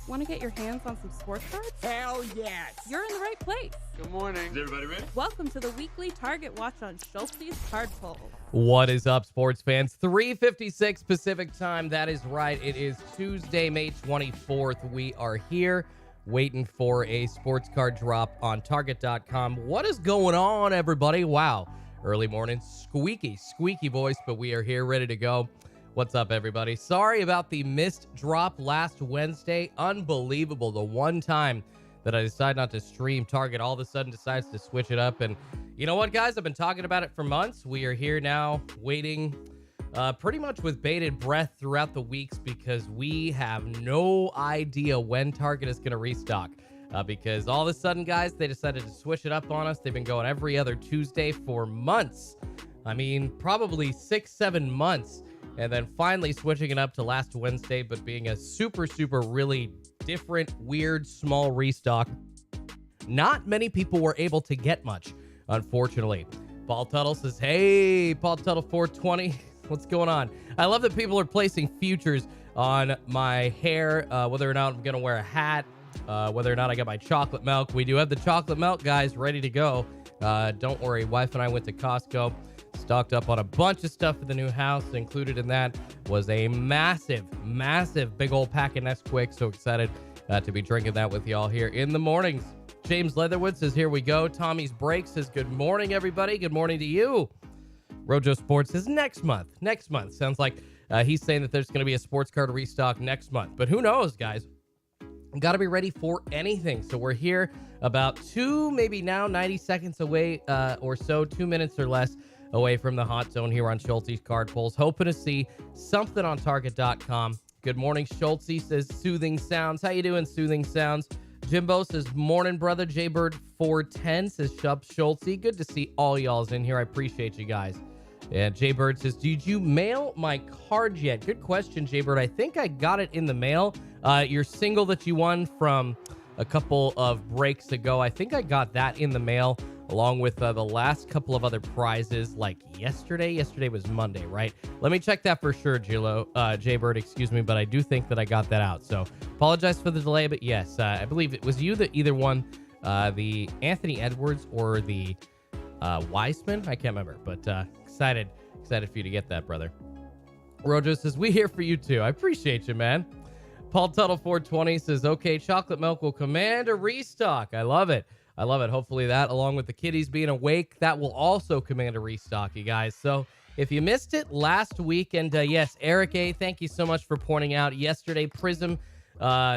Want to get your hands on some sports cards? Hell yes! You're in the right place. Good morning. Is everybody ready? Welcome to the weekly Target Watch on Schultz's Card Pull. What is up, sports fans? 3:56 Pacific time. That is right. It is Tuesday, May 24th. We are here waiting for a sports card drop on Target.com. What is going on, everybody? Wow. Early morning, squeaky voice, but we are here ready to go. What's up, everybody? Sorry about the missed drop last Wednesday. Unbelievable. The one time that I decided not to stream, Target all of a sudden decides to switch it up. And you know what, guys? I've been talking about it for months. We are here now waiting pretty much with bated breath throughout the weeks because we have no idea when Target is going to restock. Because all of a sudden, guys, they decided to switch it up on us. They've been going every other Tuesday for months. I mean, probably 6-7 months. And then finally switching it up to last Wednesday, but being a super really different, weird, small restock. Not many people were able to get much, unfortunately. Paul Tuttle says, hey, Paul Tuttle 420, what's going on? I love that people are placing futures on my hair, whether or not I'm going to wear a hat, whether or not I got my chocolate milk. We do have the chocolate milk, guys, ready to go. Don't worry, wife and I went to Costco. Stocked up on a bunch of stuff for the new house. Included in that was a massive big old pack of Nesquik. So excited to be drinking that with y'all here in the mornings. James Leatherwood says, here we go. Tommy's Break says, good morning, everybody. Good morning to you. Rojo Sports says, next month. Sounds like he's saying that there's going to be a sports card restock next month. But who knows, guys? Got to be ready for anything. So we're here about 90 seconds away or so, 2 minutes or less away from the hot zone here on Schultz's Card Pulls. Hoping to see something on Target.com. Good morning, Schultz says Soothing Sounds. How you doing, Soothing Sounds? Jimbo says, morning, brother. Jaybird 410 says, Shub Schultz. Good to see all y'all's in here. I appreciate you guys. And Jaybird says, did you mail my card yet? Good question, Jaybird. I think I got it in the mail. Your single that you won from a couple of breaks ago, I think I got that in the mail, along with the last couple of other prizes like yesterday. Yesterday was Monday, right? Let me check that for sure, Jaybird, excuse me, but I do think that I got that out. So apologize for the delay, but yes, I believe it was you that either won the Anthony Edwards or the Weissman. I can't remember, but excited for you to get that, brother. Rojo says, we here for you too. I appreciate you, man. Paul Tuttle 420 says, okay, chocolate milk will command a restock. I love it. Hopefully that, along with the kitties being awake, that will also command a restock, you guys. So if you missed it last week, and yes, Eric A., thank you so much for pointing out. Yesterday, Prism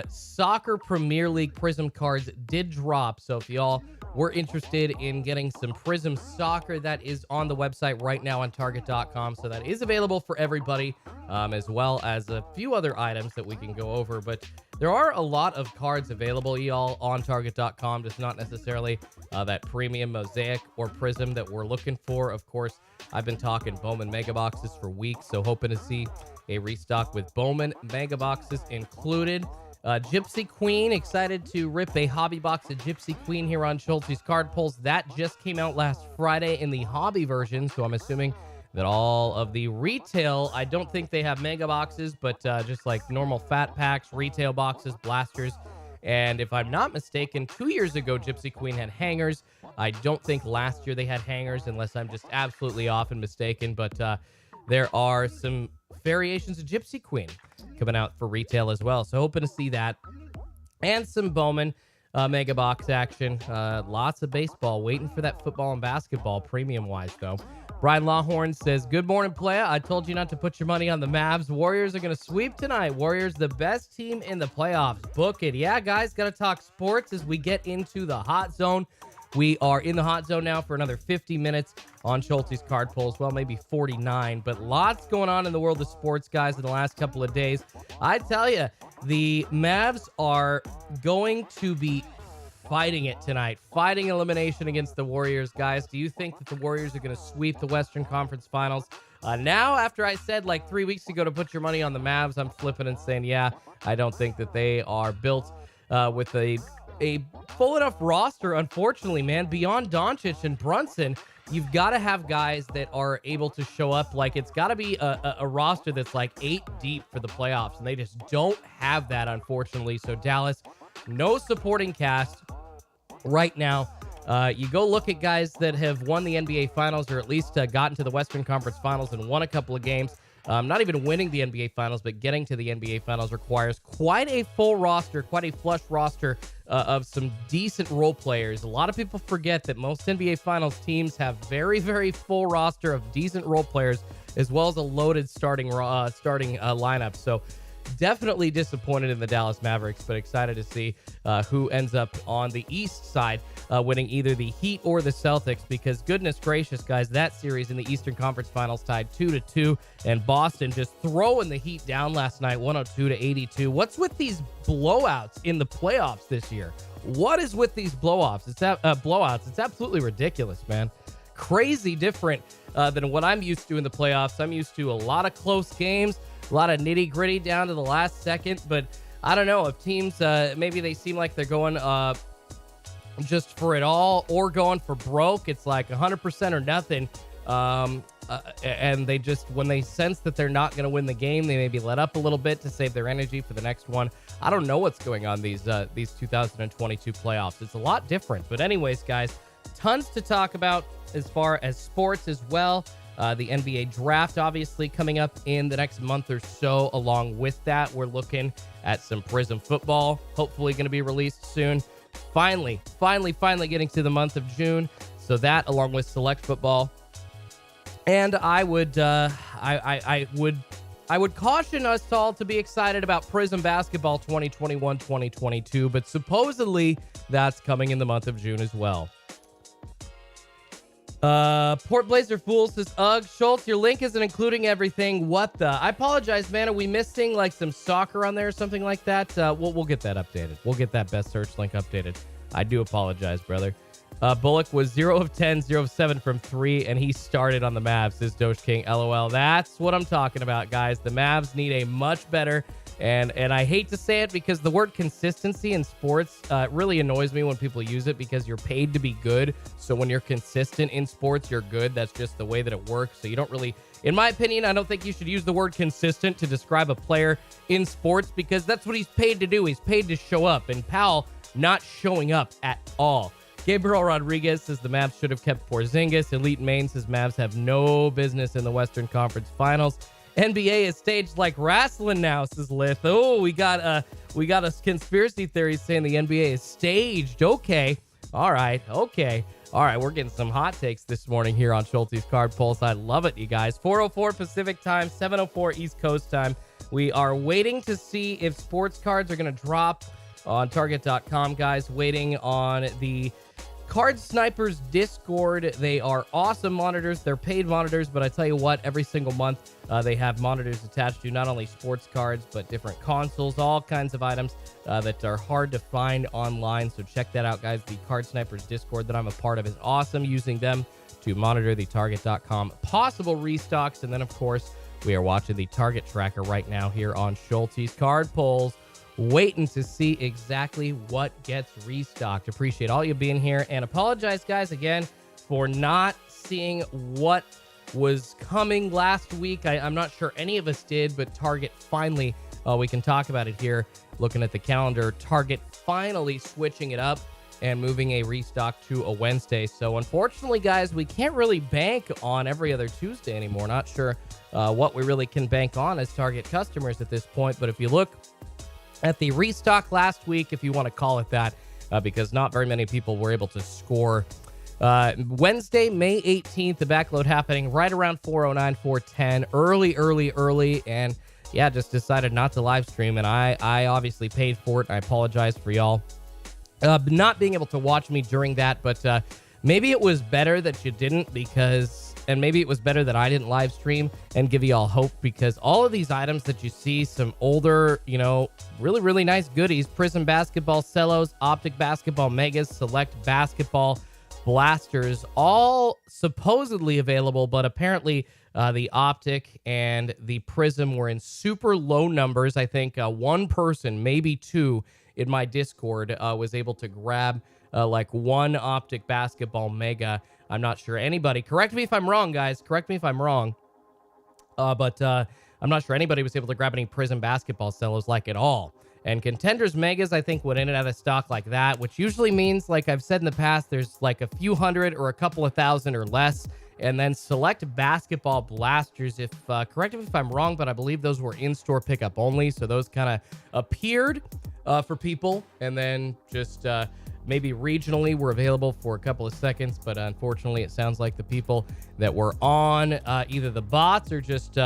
Soccer Premier League Prism cards did drop. So if y'all were interested in getting some Prism Soccer, that is on the website right now on Target.com. So that is available for everybody, as well as a few other items that we can go over. But there are a lot of cards available, y'all, on Target.com. Just not necessarily that premium mosaic or prism that we're looking for. Of course, I've been talking Bowman Mega Boxes for weeks, so hoping to see a restock with Bowman Mega Boxes included. Gypsy Queen, excited to rip a hobby box of Gypsy Queen here on Schultz's Card Pulls. That just came out last Friday in the hobby version, so I'm assuming that all of the retail, I don't think they have mega boxes, but just like normal fat packs, retail boxes, blasters. And if I'm not mistaken, 2 years ago, Gypsy Queen had hangers. I don't think last year they had hangers, unless I'm just absolutely off and mistaken. But there are some variations of Gypsy Queen coming out for retail as well. So hoping to see that. And some Bowman Mega Box action. Lots of baseball. Waiting for that football and basketball, premium-wise, though. Brian Lawhorn says, good morning, playa. I told you not to put your money on the Mavs. Warriors are going to sweep tonight. Warriors, the best team in the playoffs. Book it. Yeah, guys, got to talk sports as we get into the hot zone. We are in the hot zone now for another 50 minutes on Schultz's Card Pulls. Well, maybe 49, but lots going on in the world of sports, guys, in the last couple of days. I tell you, the Mavs are going to be fighting it tonight, fighting elimination against the Warriors, guys. Do you think that the Warriors are going to sweep the Western Conference Finals? Now, after I said like 3 weeks ago to put your money on the Mavs, I'm flipping and saying, yeah, I don't think that they are built with a a full enough roster, unfortunately, man. Beyond Doncic and Brunson, you've got to have guys that are able to show up. Like, it's got to be a roster that's like 8 deep for the playoffs, and they just don't have that, unfortunately. So Dallas, no supporting cast right now. You go look at guys that have won the NBA Finals, or at least gotten to the Western Conference Finals and won a couple of games. Not even winning the NBA Finals, but getting to the NBA Finals requires quite a full roster, quite a flush roster of some decent role players. A lot of people forget that most NBA Finals teams have very, very full roster of decent role players, as well as a loaded starting lineup. So definitely disappointed in the Dallas Mavericks, but excited to see who ends up on the East side winning either the Heat or the Celtics, because goodness gracious, guys, that series in the Eastern Conference Finals tied 2-2, and Boston just throwing the Heat down last night, 102-82. What's with these blowouts in the playoffs this year? What is with these blowouts? It's absolutely ridiculous, man. Crazy different than what I'm used to in the playoffs. I'm used to a lot of close games, a lot of nitty gritty down to the last second, but I don't know if teams, maybe they seem like they're going just for it all or going for broke. It's like 100% or nothing. And they just, when they sense that they're not going to win the game, they maybe let up a little bit to save their energy for the next one. I don't know what's going on these 2022 playoffs. It's a lot different. But anyways, guys, tons to talk about as far as sports as well. The NBA draft, obviously, coming up in the next month or so. Along with that, we're looking at some Prism football, hopefully going to be released soon. Finally getting to the month of June. So that, along with select football. And I would caution us all to be excited about Prism basketball 2021-2022, but supposedly that's coming in the month of June as well. Port Blazer Fool says, ugh, Schultz, your link isn't including everything. What the? I apologize, man. Are we missing like some soccer on there or something like that? We'll get that updated. We'll get that best search link updated. I do apologize, brother. Bullock was 0 of 10, 0 of 7 from 3, and he started on the Mavs, says Doge King. LOL. That's what I'm talking about, guys. The Mavs need a much better, and I hate to say it because the word consistency in sports really annoys me when people use it, because you're paid to be good. So when you're consistent in sports, you're good. That's just the way that it works. So you don't really, in my opinion, I don't think you should use the word consistent to describe a player in sports, because that's what he's paid to do. He's paid to show up, and Powell not showing up at all. Gabriel Rodriguez says the Mavs should have kept Porzingis. Elite Main says Mavs have no business in the Western Conference Finals. NBA is staged like wrestling now, says Lith. Oh, we got a conspiracy theory saying the NBA is staged. Okay. All right. Okay. All right. We're getting some hot takes this morning here on Schulte's Card Pulse. I love it, you guys. 4:04 Pacific time, 7:04 East Coast time. We are waiting to see if sports cards are going to drop on Target.com, guys. Waiting on the Card Snipers Discord. They are awesome monitors. They're paid monitors, but I tell you what, every single month they have monitors attached to not only sports cards, but different consoles, all kinds of items that are hard to find online. So check that out, guys. The Card Snipers Discord that I'm a part of is awesome, using them to monitor the Target.com possible restocks. And then, of course, we are watching the Target tracker right now here on Schulte's Card Pulls, waiting to see exactly what gets restocked. Appreciate all you being here, and apologize, guys, again for not seeing what was coming last week. I'm not sure any of us did, but Target finally, we can talk about it here. Looking at the calendar, Target finally switching it up and moving a restock to a Wednesday. So unfortunately, guys, we can't really bank on every other Tuesday anymore. Not sure what we really can bank on as Target customers at this point, but if you look at the restock last week, if you want to call it that, because not very many people were able to score. Wednesday, May 18th, the backload happening right around 4:09, 4:10, early, and yeah, just decided not to live stream, and I obviously paid for it. I apologize for y'all not being able to watch me during that, but maybe it was better that you didn't, and maybe it was better that I didn't live stream and give you all hope, because all of these items that you see, some older, really, really nice goodies, Prism Basketball Cellos, Optic Basketball Megas, Select Basketball Blasters, all supposedly available, but apparently the Optic and the Prism were in super low numbers. I think one person, maybe two, in my Discord was able to grab like one Optic Basketball Mega. I'm not sure anybody, correct me if I'm wrong, guys, correct me if I'm wrong, but I'm not sure anybody was able to grab any Prism Basketball Cellos like at all. And Contenders Megas, I think, went in and out of stock like that, which usually means, like I've said in the past, there's like a few hundred or a couple of thousand or less. And then select Basketball Blasters, if correct me if I'm wrong, but I believe those were in-store pickup only. So those kind of appeared for people, and then just maybe regionally were available for a couple of seconds. But unfortunately, it sounds like the people that were on either the bots or just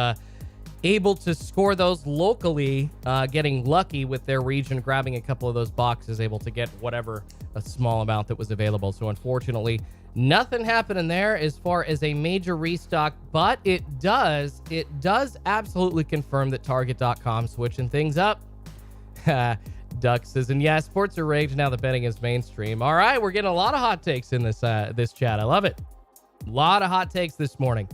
able to score those locally, getting lucky with their region, grabbing a couple of those boxes, able to get whatever a small amount that was available. So unfortunately, nothing happening there as far as a major restock, but it does absolutely confirm that Target.com switching things up. Duck says, and yeah, sports are rigged, now the betting is mainstream. All right, we're getting a lot of hot takes in this this chat. I love it. A lot of hot takes this morning.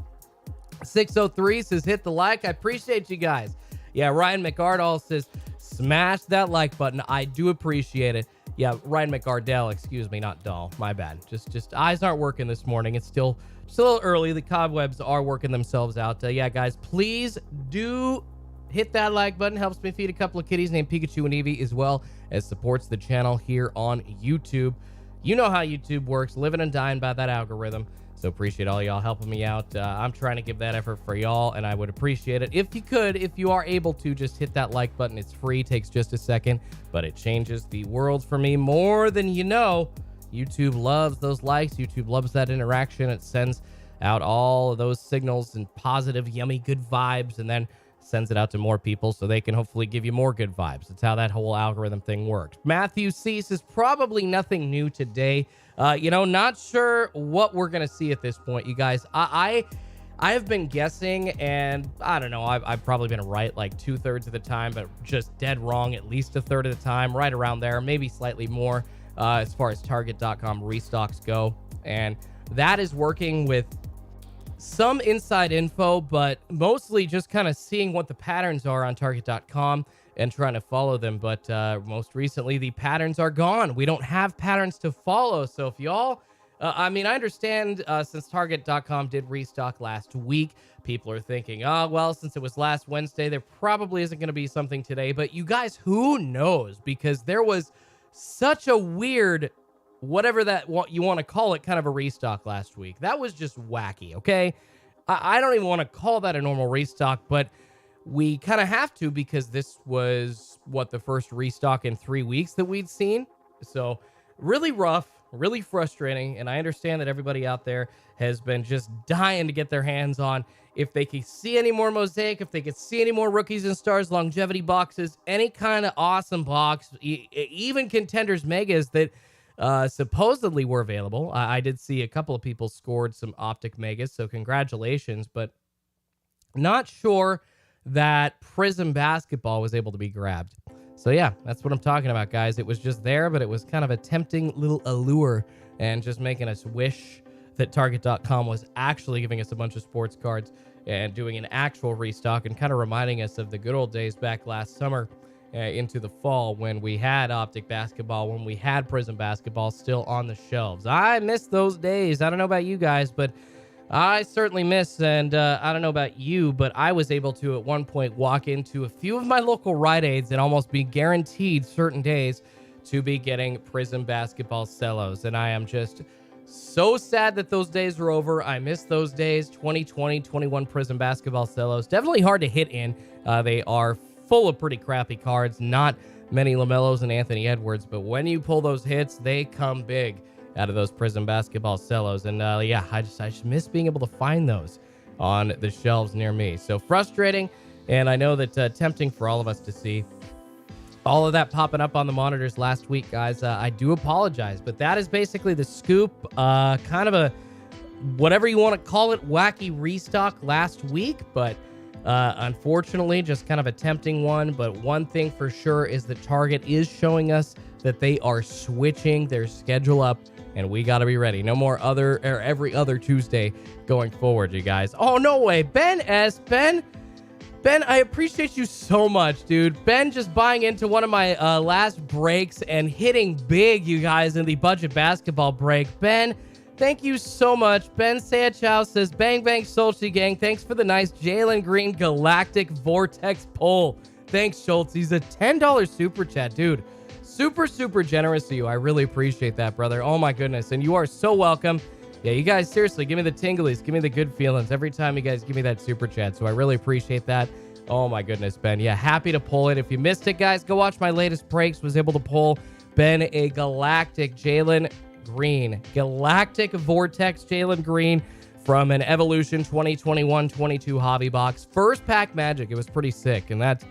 603 says, hit the like. I appreciate you guys. Yeah, Ryan McArdall says, smash that like button. I do appreciate it. Yeah, Ryan McArdell, excuse me, not Dahl. My bad. Just eyes aren't working this morning. It's still a little early. The cobwebs are working themselves out. Yeah, guys, please do hit that like button. Helps me feed a couple of kitties named Pikachu and Eevee, as well as supports the channel here on YouTube. You know how YouTube works. Living and dying by that algorithm. So appreciate all y'all helping me out. I'm trying to give that effort for y'all, and I would appreciate it if you could, if you are able to, just hit that like button. It's free, takes just a second, but it changes the world for me more than you know. YouTube loves those likes. YouTube loves that interaction. It sends out all of those signals and positive, yummy, good vibes, and then sends it out to more people so they can hopefully give you more good vibes. That's how that whole algorithm thing works. Matthew C says, probably nothing new today. Not sure what we're going to see at this point, you guys. I have been guessing, and I don't know, I've probably been right like 2/3 of the time, but just dead wrong at least a third of the time, right around there, maybe slightly more as far as Target.com restocks go. And that is working with some inside info, but mostly just kind of seeing what the patterns are on Target.com and trying to follow them. But most recently, the patterns are gone. We don't have patterns to follow. So if y'all, I understand since Target.com did restock last week, people are thinking, oh, well, since it was last Wednesday, there probably isn't going to be something today. But you guys, who knows? Because there was such a weird, whatever that what you want to call it, kind of a restock last week. That was just wacky, okay? I don't even want to call that a normal restock, but we kind of have to, because this was, the first restock in 3 weeks that we'd seen. So really rough, really frustrating, and I understand that everybody out there has been just dying to get their hands on, if they could see any more Mosaic, if they could see any more Rookies and Stars longevity boxes, any kind of awesome box, even Contenders Megas that supposedly were available. I did see a couple of people scored some Optic Megas, so congratulations, but not sure that Prism Basketball was able to be grabbed. So yeah, that's what I'm talking about, guys. It was just there, but it was kind of a tempting little allure and just making us wish that Target.com was actually giving us a bunch of sports cards and doing an actual restock, and kind of reminding us of the good old days back last summer into the fall, when we had Optic Basketball, when we had Prism Basketball still on the shelves. I miss those days. I don't know about you guys, but I certainly miss, and I don't know about you, but I was able to at one point walk into a few of my local Rite Aids and almost be guaranteed certain days to be getting Prism Basketball Cellos. And I am just so sad that those days are over. I miss those days. 2020, 21 Prism Basketball Cellos. Definitely hard to hit in. They are full of pretty crappy cards. Not many LaMelos and Anthony Edwards, but when you pull those hits, they come big out of those Prism Basketball Cellos. And yeah, I just miss being able to find those on the shelves near me. So frustrating, and I know that tempting for all of us to see all of that popping up on the monitors last week, guys. I do apologize, but that is basically the scoop. Kind of a, whatever you want to call it, wacky restock last week, but unfortunately, just kind of a tempting one. But one thing for sure is that Target is showing us that they are switching their schedule up, and we got to be ready. No more every other Tuesday going forward, you guys. Oh, no way. Ben S. Ben, Ben, I appreciate you so much, dude. Ben just buying into one of my last breaks and hitting big, you guys, in the budget basketball break. Ben, thank you so much. Ben Sayachao says, bang, bang, Schultz gang. Thanks for the nice Jalen Green Galactic Vortex poll. Thanks, Schultz. He's a $10 super chat, dude. Super, super generous to you. I really appreciate that, brother. Oh, my goodness. And you are so welcome. Yeah, you guys, seriously, give me the tinglies. Give me the good feelings every time you guys give me that super chat. So I really appreciate that. Oh, my goodness, Ben. Yeah, happy to pull it. If you missed it, guys, go watch my latest breaks. Was able to pull Ben a Galactic Jalen Green. Galactic Vortex Jalen Green from an Evolution 2021-22 hobby box. First pack magic. It was pretty sick. And that's,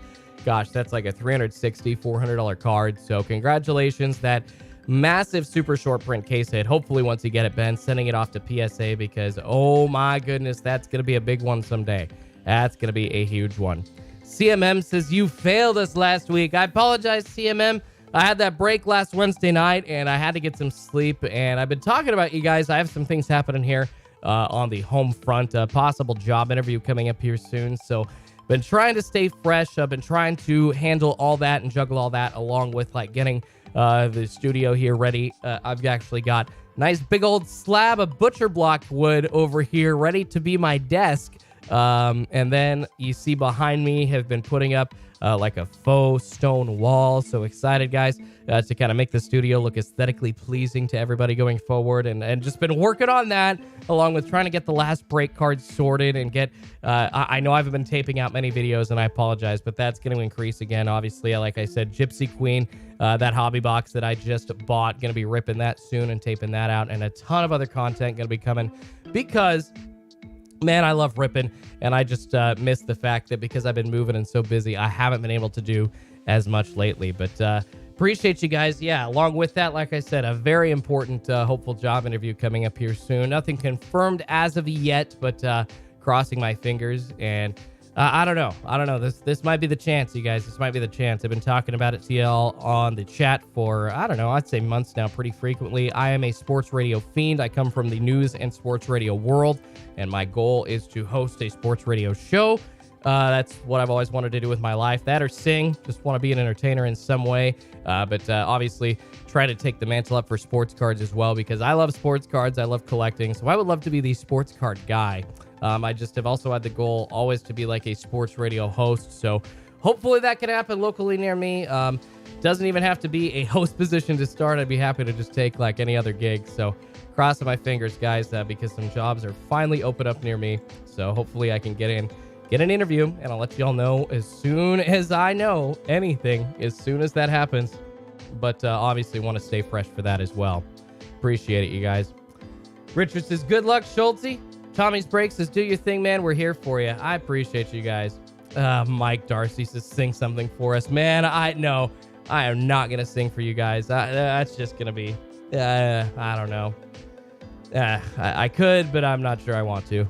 gosh, that's like a $360, $400 card. So congratulations. That massive super short print case hit. Hopefully once you get it, Ben, sending it off to PSA because, oh my goodness, that's going to be a big one someday. That's going to be a huge one. CMM says, you failed us last week. I apologize, CMM. I had that break last Wednesday night and I had to get some sleep. And I've been talking about you guys. I have some things happening here on the home front. A possible job interview coming up here soon. So been trying to stay fresh. I've been trying to handle all that and juggle all that along with like getting the studio here ready. I've actually got nice big old slab of butcher block wood over here ready to be my desk. And then you see behind me have been putting up like a faux stone wall. So excited, guys, to kind of make the studio look aesthetically pleasing to everybody going forward. And just been working on that along with trying to get the last break cards sorted and get, I know I've been taping out many videos and I apologize, but that's going to increase again. Obviously, like I said, Gypsy Queen, that hobby box that I just bought, going to be ripping that soon and taping that out, and a ton of other content going to be coming because, man, I love ripping, and I just missed the fact that because I've been moving and so busy, I haven't been able to do as much lately. But appreciate you guys. Yeah, along with that, like I said, a very important, hopeful job interview coming up here soon. Nothing confirmed as of yet, but crossing my fingers. And I don't know. This might be the chance, you guys. This might be the chance. I've been talking about it to y'all on the chat for, I don't know, I'd say months now pretty frequently. I am a sports radio fiend. I come from the news and sports radio world, and my goal is to host a sports radio show. That's what I've always wanted to do with my life. That or sing. Just want to be an entertainer in some way. But obviously try to take the mantle up for sports cards as well because I love sports cards. I love collecting. So I would love to be the sports card guy. I just have also had the goal always to be like a sports radio host. So hopefully that can happen locally near me. Doesn't even have to be a host position to start. I'd be happy to just take like any other gig. So crossing my fingers, guys, because some jobs are finally open up near me. So hopefully I can get an interview, and I'll let y'all know as soon as I know anything, as soon as that happens. But obviously want to stay fresh for that as well. Appreciate it, you guys. Richard says, good luck, Schultzy. Tommy's Break says, do your thing, man. We're here for you. I appreciate you guys. Mike Darcy says, sing something for us. Man, I know. I am not going to sing for you guys. That's just going to be, I don't know. I could, but I'm not sure I want to.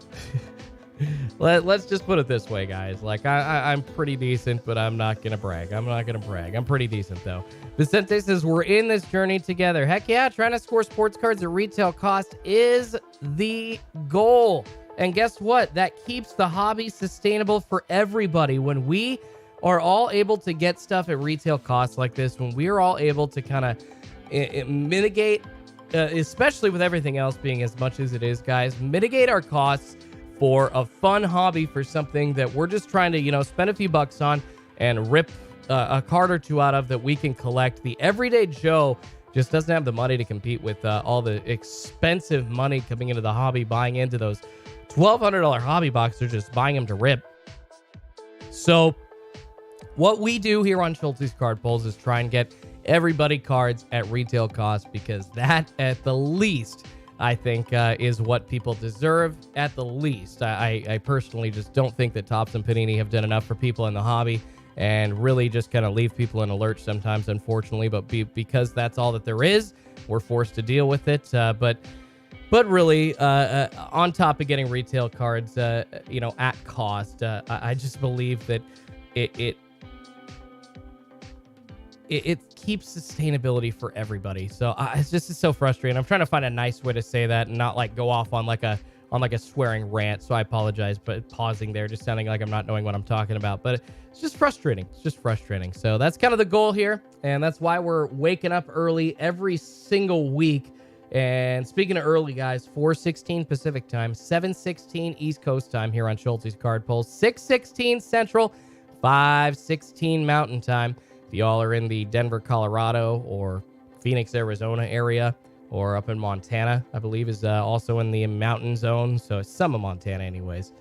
Let's just put it this way, guys. Like, I'm pretty decent, but I'm not going to brag. I'm pretty decent, though. Vicente says, we're in this journey together. Heck yeah, trying to score sports cards at retail cost is the goal. And guess what? That keeps the hobby sustainable for everybody. When we are all able to get stuff at retail costs like this, when we are all able to kind of mitigate, especially with everything else being as much as it is, guys, mitigate our costs for a fun hobby, for something that we're just trying to, spend a few bucks on and rip a card or two out of that we can collect. The everyday Joe just doesn't have the money to compete with all the expensive money coming into the hobby, buying into those $1,200 hobby boxes, just buying them to rip. So what we do here on Schultzy's Card Pulls is try and get everybody cards at retail cost, because that, at the least, I think is what people deserve. At the least, I personally just don't think that Topps and Panini have done enough for people in the hobby, and really just kind of leave people in a lurch sometimes, unfortunately. But because that's all that there is, we're forced to deal with it. But really, on top of getting retail cards, at cost, I just believe that it keeps sustainability for everybody. So it's so frustrating. I'm trying to find a nice way to say that and not like go off on like a on like a swearing rant, so I apologize, but pausing there, just sounding like I'm not knowing what I'm talking about. But it's just frustrating. It's just frustrating. So that's kind of the goal here, and that's why we're waking up early every single week. And speaking of early, guys, 4:16 Pacific time, 7:16 East Coast time here on Schultz's Card Pulls, 6:16 Central, 5:16 Mountain time. If y'all are in the Denver, Colorado, or Phoenix, Arizona area, or up in Montana, I believe is also in the mountain zone. So it's some of Montana anyways.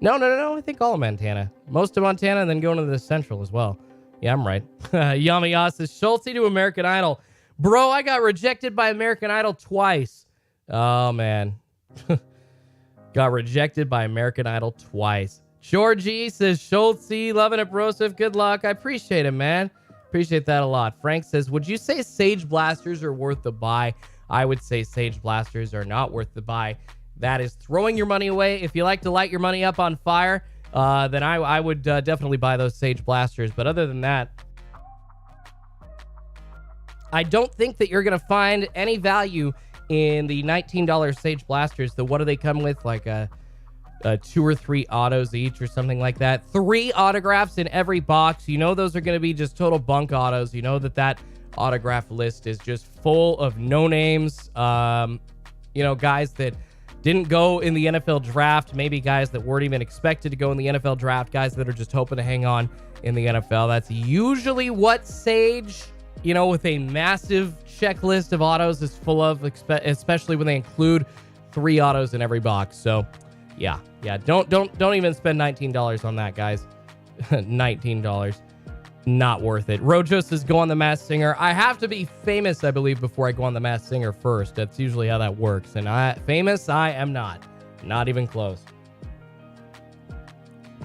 No. I think all of Montana. Most of Montana, and then going to the central as well. Yeah, I'm right. Yami says, Schulte to American Idol. Bro, I got rejected by American Idol twice. Oh, man. Got rejected by American Idol twice. Georgie says, Schultze, loving it, broseph. Good luck. I appreciate it, man. Appreciate that a lot. Frank says, would you say Sage Blasters are worth the buy? I would say Sage Blasters are not worth the buy. That is throwing your money away. If you like to light your money up on fire, then I would definitely buy those Sage Blasters. But other than that, I don't think that you're going to find any value in the $19 Sage Blasters. What do they come with? Like 2 or 3 autos each or something like that. 3 autographs in every box. You know those are going to be just total bunk autos. You know that autograph list is just full of no names. Guys that didn't go in the NFL draft. Maybe guys that weren't even expected to go in the NFL draft. Guys that are just hoping to hang on in the NFL. That's usually what Sage, with a massive checklist of autos is full of, especially when they include 3 autos in every box. So, yeah. Don't even spend $19 on that, guys. $19, not worth it. Rojo says, go on The Masked Singer. I have to be famous, I believe, before I go on The Masked Singer first. That's usually how that works. And I am not even close.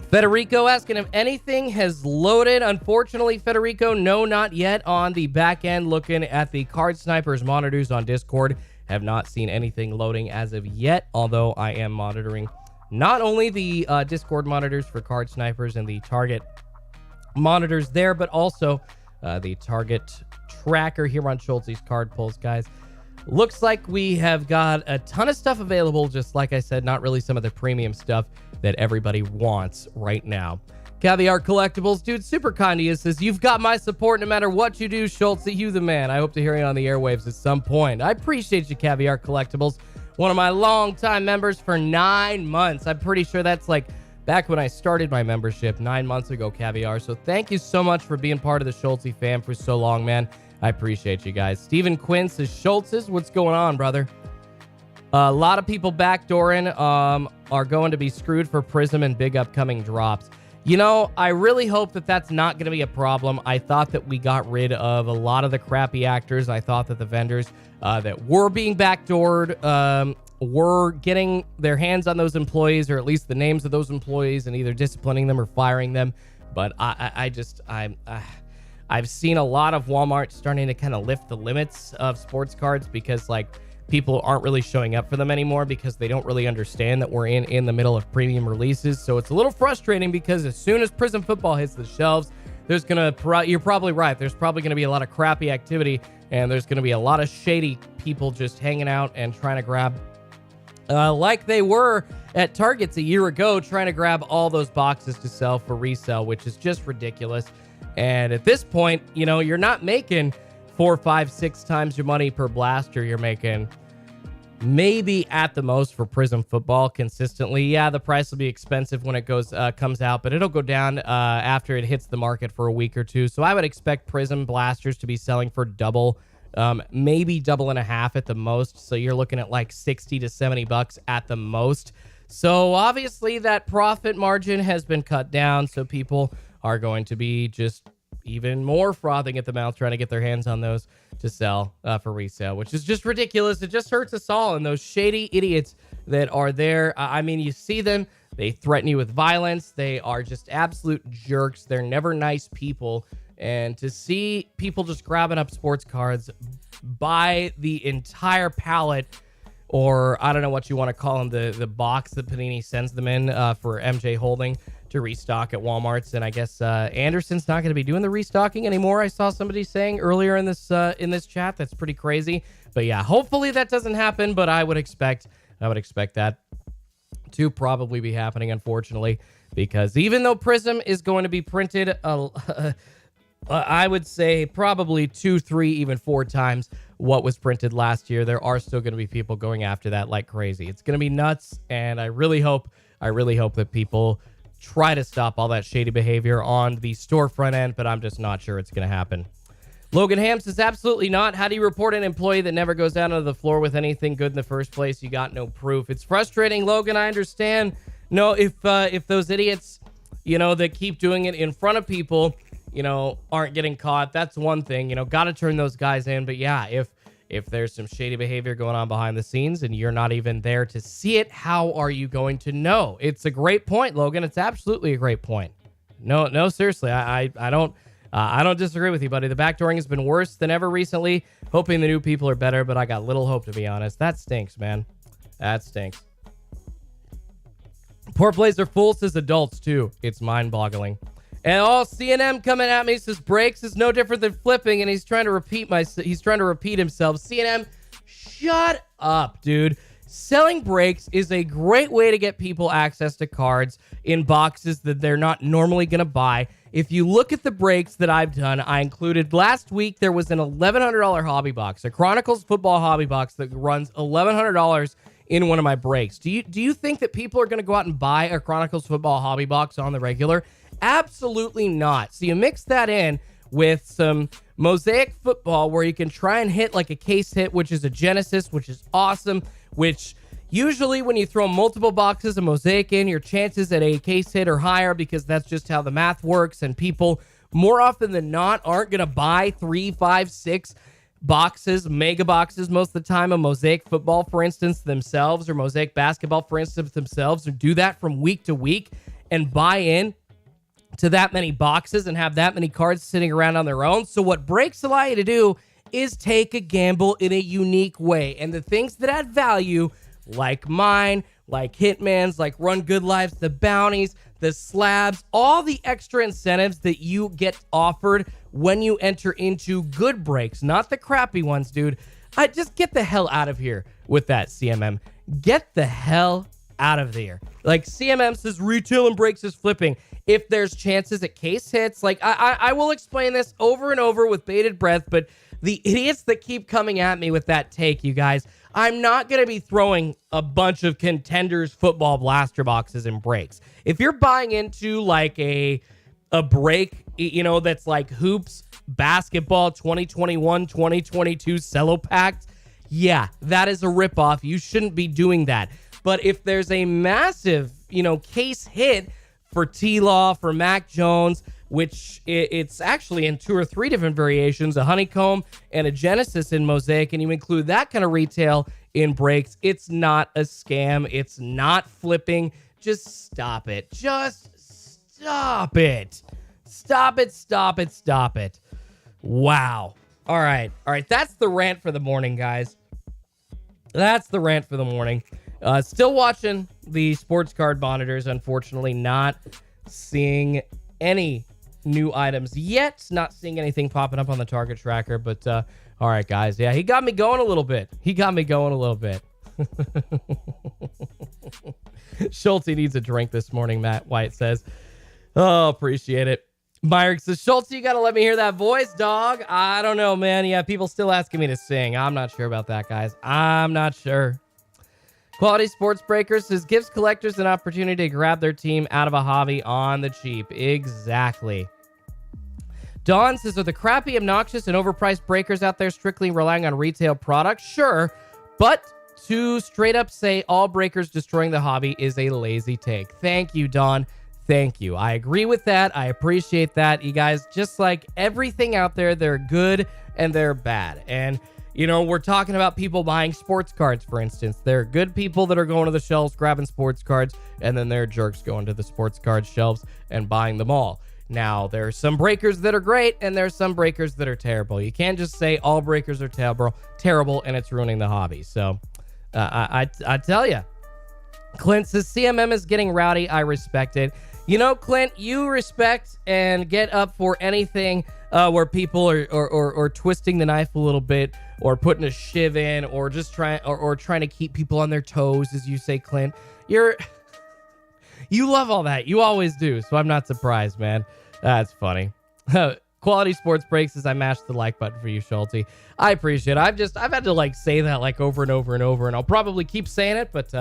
Federico asking if anything has loaded. Unfortunately, Federico, no, not yet. On the back end, looking at the Card Snipers monitors on Discord, have not seen anything loading as of yet, although I am monitoring not only the Discord monitors for Card Snipers and the Target monitors there, but also the Target tracker here on Schultz's Card Pulls, guys. Looks like we have got a ton of stuff available, just like I said, not really some of the premium stuff that everybody wants right now. Caviar Collectibles, dude, super kind to you, says, you've got my support no matter what you do, Schultze, you the man. I hope to hear you on the airwaves at some point. I appreciate you, Caviar Collectibles. One of my longtime members for 9 months. I'm pretty sure that's like back when I started my membership 9 months ago, Caviar. So thank you so much for being part of the Schultze fam for so long, man. I appreciate you guys. Stephen Quinn says, Schultz's, what's going on, brother? A lot of people backdooring are going to be screwed for Prism and big upcoming drops. I really hope that that's not going to be a problem. I thought that we got rid of a lot of the crappy actors. I thought that the vendors that were being backdoored were getting their hands on those employees, or at least the names of those employees, and either disciplining them or firing them. But I've seen a lot of Walmart starting to kind of lift the limits of sports cards because, people aren't really showing up for them anymore because they don't really understand that we're in the middle of premium releases. So it's a little frustrating because as soon as Prism Football hits the shelves, you're probably right. There's probably going to be a lot of crappy activity, and there's going to be a lot of shady people just hanging out and trying to grab, like they were at Targets a year ago, trying to grab all those boxes to sell for resale, which is just ridiculous. And at this point, you're not making 4, 5, 6 times your money per blaster. You're making maybe at the most for Prism Football consistently. Yeah, the price will be expensive when it comes out, but it'll go down after it hits the market for a week or two. So I would expect Prism blasters to be selling for double, maybe double and a half at the most. So you're looking at like $60 to $70 at the most. So obviously that profit margin has been cut down. So people are going to be just even more frothing at the mouth trying to get their hands on those to sell for resale, which is just ridiculous. It just hurts us all. And those shady idiots that are there, you see them, they threaten you with violence. They are just absolute jerks. They're never nice people. And to see people just grabbing up sports cards by the entire pallet, or I don't know what you want to call them, the box that Panini sends them in for MJ Holding to restock at Walmart's. And I guess Anderson's not going to be doing the restocking anymore. I saw somebody saying earlier in this chat. That's pretty crazy. But yeah, hopefully that doesn't happen. But I would expect that to probably be happening, unfortunately, because even though Prism is going to be printed, I would say probably 2, 3, even 4 times what was printed last year, there are still going to be people going after that like crazy. It's going to be nuts, and I really hope that people try to stop all that shady behavior on the storefront end, but I'm just not sure it's going to happen. Logan Ham says, absolutely not. How do you report an employee that never goes down onto the floor with anything good in the first place? You got no proof. It's frustrating, Logan. I understand. No, if those idiots, that keep doing it in front of people, aren't getting caught, that's one thing. Got to turn those guys in. But yeah, if there's some shady behavior going on behind the scenes and you're not even there to see it, how are you going to know? It's a great point, Logan. It's absolutely a great point. No, seriously, I don't disagree with you, buddy. The backdooring has been worse than ever recently. Hoping the new people are better, but I got little hope, to be honest. That stinks, man. That stinks. Poor plays are full, says adults, too. It's mind-boggling. And CNM coming at me says breaks is no different than flipping, and he's trying to repeat himself. CNM, shut up, dude. Selling breaks is a great way to get people access to cards in boxes that they're not normally going to buy. If you look at the breaks that I've done, I included last week, there was an $1,100 hobby box, a Chronicles football hobby box that runs $1,100 in one of my breaks. Do you think that people are going to go out and buy a Chronicles football hobby box on the regular? Absolutely not. So you mix that in with some Mosaic football where you can try and hit like a case hit, which is a Genesis, which is awesome, which usually when you throw multiple boxes of Mosaic in, your chances at a case hit are higher because that's just how the math works. And people more often than not aren't going to buy 3, 5, 6 boxes, mega boxes most of the time of Mosaic football, for instance, themselves, or Mosaic basketball, for instance, themselves, or do that from week to week and buy in to that many boxes and have that many cards sitting around on their own. So what breaks allow you to do is take a gamble in a unique way. And the things that add value, like mine, like Hitman's, like Run Good Lives, the bounties, the slabs, all the extra incentives that you get offered when you enter into good breaks, not the crappy ones, dude. I just get the hell out of here with that, CMM. Get the hell out of there. Like CMM says, retail and breaks is flipping. If there's chances at case hits, like I will explain this over and over with bated breath, but the idiots that keep coming at me with that take, you guys, I'm not going to be throwing a bunch of Contenders football blaster boxes and breaks. If you're buying into like a break, that's like Hoops Basketball 2021, 2022 cello packed, yeah, that is a ripoff. You shouldn't be doing that. But if there's a massive, case hit for T-Law, for Mac Jones, which it's actually in 2 or 3 different variations, a Honeycomb and a Genesis in Mosaic, and you include that kind of retail in breaks, it's not a scam. It's not flipping. Just stop it. Just stop it. Stop it, stop it, stop it. Wow. All right. That's the rant for the morning, guys. That's the rant for the morning. Still watching the sports card monitors, unfortunately, not seeing any new items yet. Not seeing anything popping up on the target tracker, but all right, guys. Yeah, he got me going a little bit. Schulte needs a drink this morning, Matt White says. Oh, appreciate it. Myrick says, Schulte, you got to let me hear that voice, dog. I don't know, man. Yeah, people still asking me to sing. I'm not sure about that, guys. I'm not sure. Quality Sports Breakers says, gives collectors an opportunity to grab their team out of a hobby on the cheap. Exactly. Dawn says, are the crappy, obnoxious, and overpriced breakers out there strictly relying on retail products? Sure, but to straight up say all breakers destroying the hobby is a lazy take. Thank you, Dawn. Thank you. I agree with that. I appreciate that. You guys, just like everything out there, they're good and they're bad. And we're talking about people buying sports cards, for instance. There are good people that are going to the shelves grabbing sports cards, and then there are jerks going to the sports card shelves and buying them all. Now, there are some breakers that are great, and there are some breakers that are terrible. You can't just say all breakers are terrible, and it's ruining the hobby. So, I tell you. Clint says, CMM is getting rowdy. I respect it. Clint, you respect and get up for anything where people are twisting the knife a little bit, or putting a shiv in, or just trying to keep people on their toes, as you say, Clint. You love all that. You always do. So I'm not surprised, man. That's funny. Quality Sports Breaks as I mashed the like button for you, Schulte. I appreciate it. I've had to like say that like over and over and over, and I'll probably keep saying it, but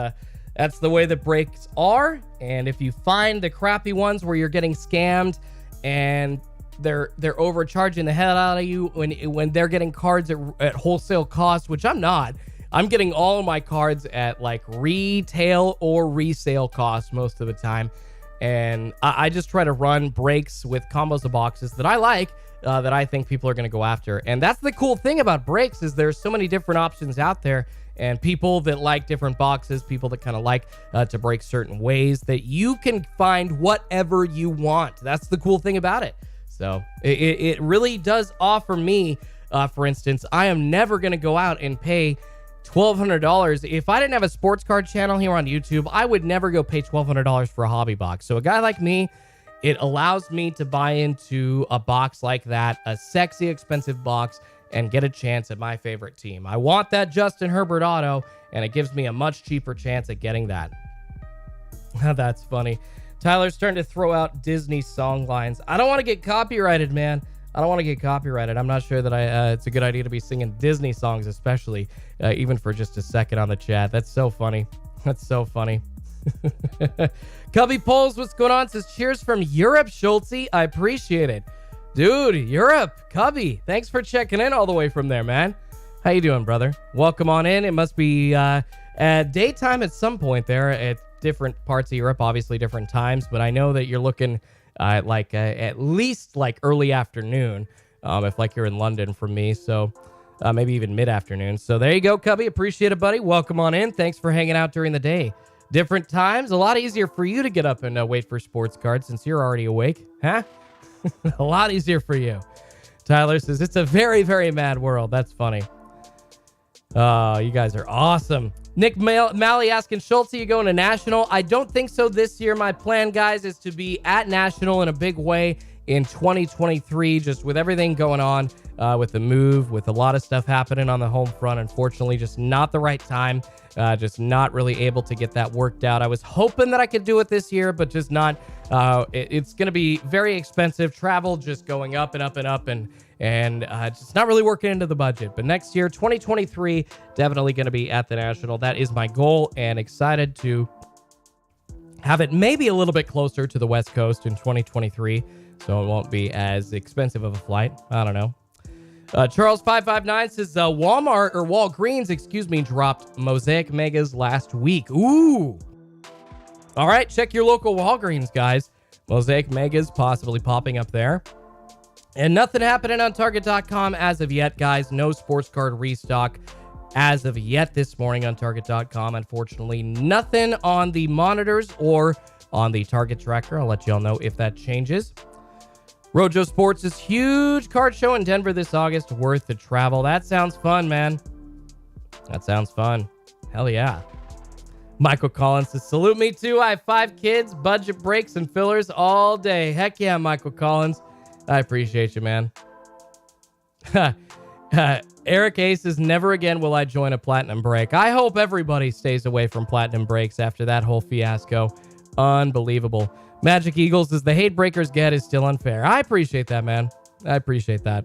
that's the way that breaks are. And if you find the crappy ones where you're getting scammed and they're overcharging the hell out of you when they're getting cards at wholesale cost, which I'm not. I'm getting all of my cards at like retail or resale cost most of the time. And I just try to run breaks with combos of boxes that I like, that I think people are going to go after. And that's the cool thing about breaks is there's so many different options out there, and people that like different boxes, people that kind of like to break certain ways, that you can find whatever you want. That's the cool thing about it. So it really does offer me, for instance, I am never going to go out and pay $1,200. If I didn't have a sports card channel here on YouTube, I would never go pay $1,200 for a hobby box. So a guy like me, it allows me to buy into a box like that, a sexy, expensive box, and get a chance at my favorite team. I want that Justin Herbert auto, and it gives me a much cheaper chance at getting that. That's funny. Tyler's starting to throw out Disney song lines. I don't want to get copyrighted, man. I don't want to get copyrighted. I'm not sure that it's a good idea to be singing Disney songs, especially even for just a second on the chat. That's so funny. That's so funny. Cubby Poles, what's going on? Says cheers from Europe, Schulte. I appreciate it. Dude, Europe, Cubby, thanks for checking in all the way from there, man. How you doing, brother? Welcome on in. It must be daytime at some point there at different parts of Europe, obviously different times, but I know that you're looking at least like early afternoon, if like you're in London from me, so maybe even mid-afternoon. So there you go, Cubby. Appreciate it, buddy. Welcome on in. Thanks for hanging out during the day. Different times, a lot easier for you to get up and wait for sports cards since you're already awake, huh? A lot easier for you. Tyler says, it's a very, very mad world. That's funny. You guys are awesome. Nick Malley asking, Schulte, you going to National? I don't think so this year. My plan, guys, is to be at National in a big way in 2023, just with everything going on with the move, with a lot of stuff happening on the home front. Unfortunately, just not the right time. Just not really able to get that worked out. I was hoping that I could do it this year, but just not. It's going to be very expensive. Travel just going up and up and up, and just not really working into the budget. But next year, 2023, definitely going to be at the National. That is my goal, and excited to have it maybe a little bit closer to the West Coast in 2023, so it won't be as expensive of a flight. I don't know. Charles559 says Walgreens, dropped Mosaic Megas last week. Ooh. All right, check your local Walgreens, guys. Mosaic Megas possibly popping up there. And nothing happening on Target.com as of yet, guys. No sports card restock as of yet this morning on Target.com. Unfortunately, nothing on the monitors or on the Target tracker. I'll let y'all know if that changes. Rojo Sports' huge card show in Denver this August. Worth the travel. That sounds fun, man. That sounds fun. Hell yeah. Michael Collins says, salute me too. I have 5 kids, budget breaks and fillers all day. Heck yeah, Michael Collins. I appreciate you, man. Eric A says, never again will I join a platinum break. I hope everybody stays away from platinum breaks after that whole fiasco. Unbelievable. Magic Eagles says, the hate breakers get is still unfair. I appreciate that, man. I appreciate that.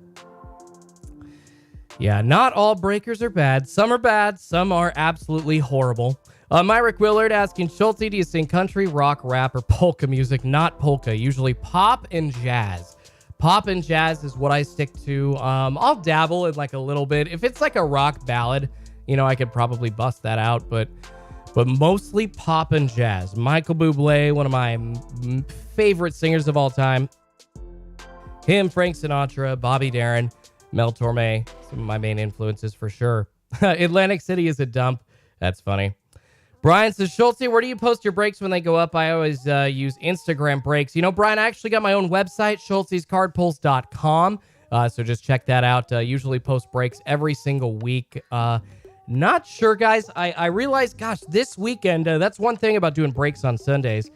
Yeah, not all breakers are bad. Some are bad. Some are absolutely horrible. Myrick Willard asking, Schulte, do you sing country, rock, rap, or polka music? Not polka. Usually pop and jazz. Pop and jazz is what I stick to. I'll dabble in like a little bit. If it's like a rock ballad, I could probably bust that out, but mostly pop and jazz. Michael Bublé, one of my favorite singers of all time. Him, Frank Sinatra, Bobby Darin, Mel Torme, some of my main influences for sure. Atlantic City is a dump. That's funny. Brian says, Schulte, where do you post your breaks when they go up? I always use Instagram breaks. Brian, I actually got my own website, schultzescardpulls.com. So just check that out. Usually post breaks every single week. Not sure, guys. I realized, gosh, this weekend, that's one thing about doing breaks on Sundays.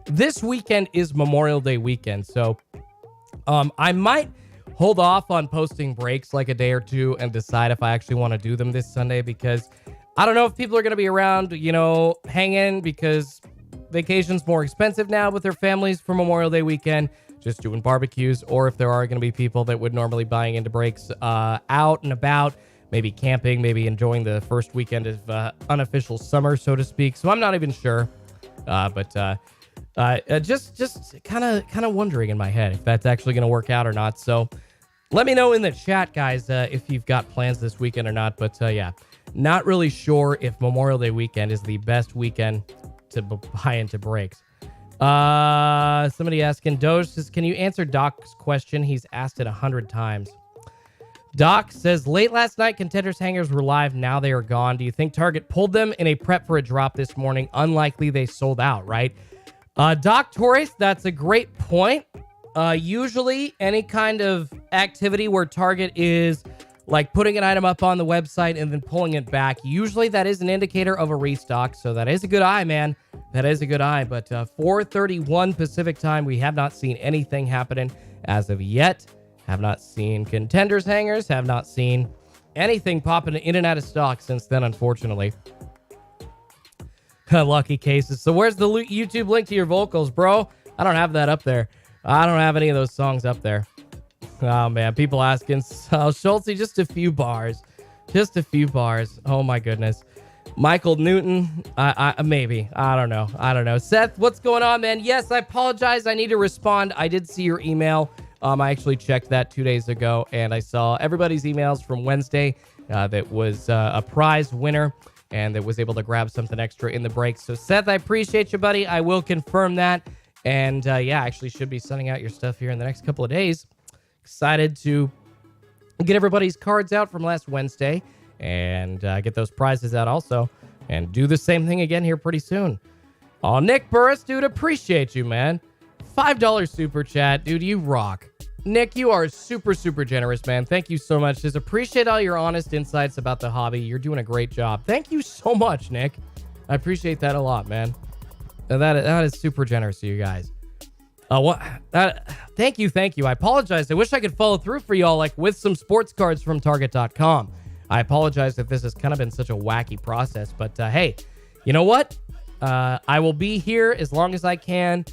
This weekend is Memorial Day weekend. So I might hold off on posting breaks like a day or two and decide if I actually want to do them this Sunday, because I don't know if people are going to be around, hanging because vacation's more expensive now with their families for Memorial Day weekend, just doing barbecues, or if there are going to be people that would normally buying into breaks out and about, maybe camping, maybe enjoying the first weekend of unofficial summer, so to speak. So I'm not even sure, but just kind of wondering in my head if that's actually going to work out or not. So let me know in the chat, guys, if you've got plans this weekend or not. But yeah, not really sure if Memorial Day weekend is the best weekend to buy into breaks. Somebody asking, Doge says, can you answer Doc's question? He's asked it 100 times. Doc says, late last night, contenders hangers were live. Now they are gone. Do you think Target pulled them in a prep for a drop this morning? Unlikely they sold out, right? Doc Torres, that's a great point. Usually any kind of activity where Target is like putting an item up on the website and then pulling it back, usually that is an indicator of a restock. So that is a good eye, man. That is a good eye. But 4:31 Pacific time, we have not seen anything happening as of yet. Have not seen contenders hangers. Have not seen anything popping in and out of stock since then, unfortunately. Lucky cases. So where's the YouTube link to your vocals, bro? I don't have that up there. I don't have any of those songs up there. Oh, man. People asking, Schultze, just a few bars. Just a few bars. Oh, my goodness. Michael Newton, maybe. I don't know. Seth, what's going on, man? Yes, I apologize. I need to respond. I did see your email. I actually checked that 2 days ago, and I saw everybody's emails from Wednesday that was a prize winner and that was able to grab something extra in the break. So, Seth, I appreciate you, buddy. I will confirm that. And, yeah, I actually should be sending out your stuff here in the next couple of days. Excited to get everybody's cards out from last Wednesday and get those prizes out also. And do the same thing again here pretty soon. Oh, Nick Burris, dude, appreciate you, man. $5 super chat. Dude, you rock. Nick, you are super, super generous, man. Thank you so much. Just appreciate all your honest insights about the hobby. You're doing a great job. Thank you so much, Nick. I appreciate that a lot, man. That is super generous of you guys. Thank you. I apologize. I wish I could follow through for y'all like with some sports cards from Target.com. I apologize that this has kind of been such a wacky process, but hey, you know what? I will be here as long as I can,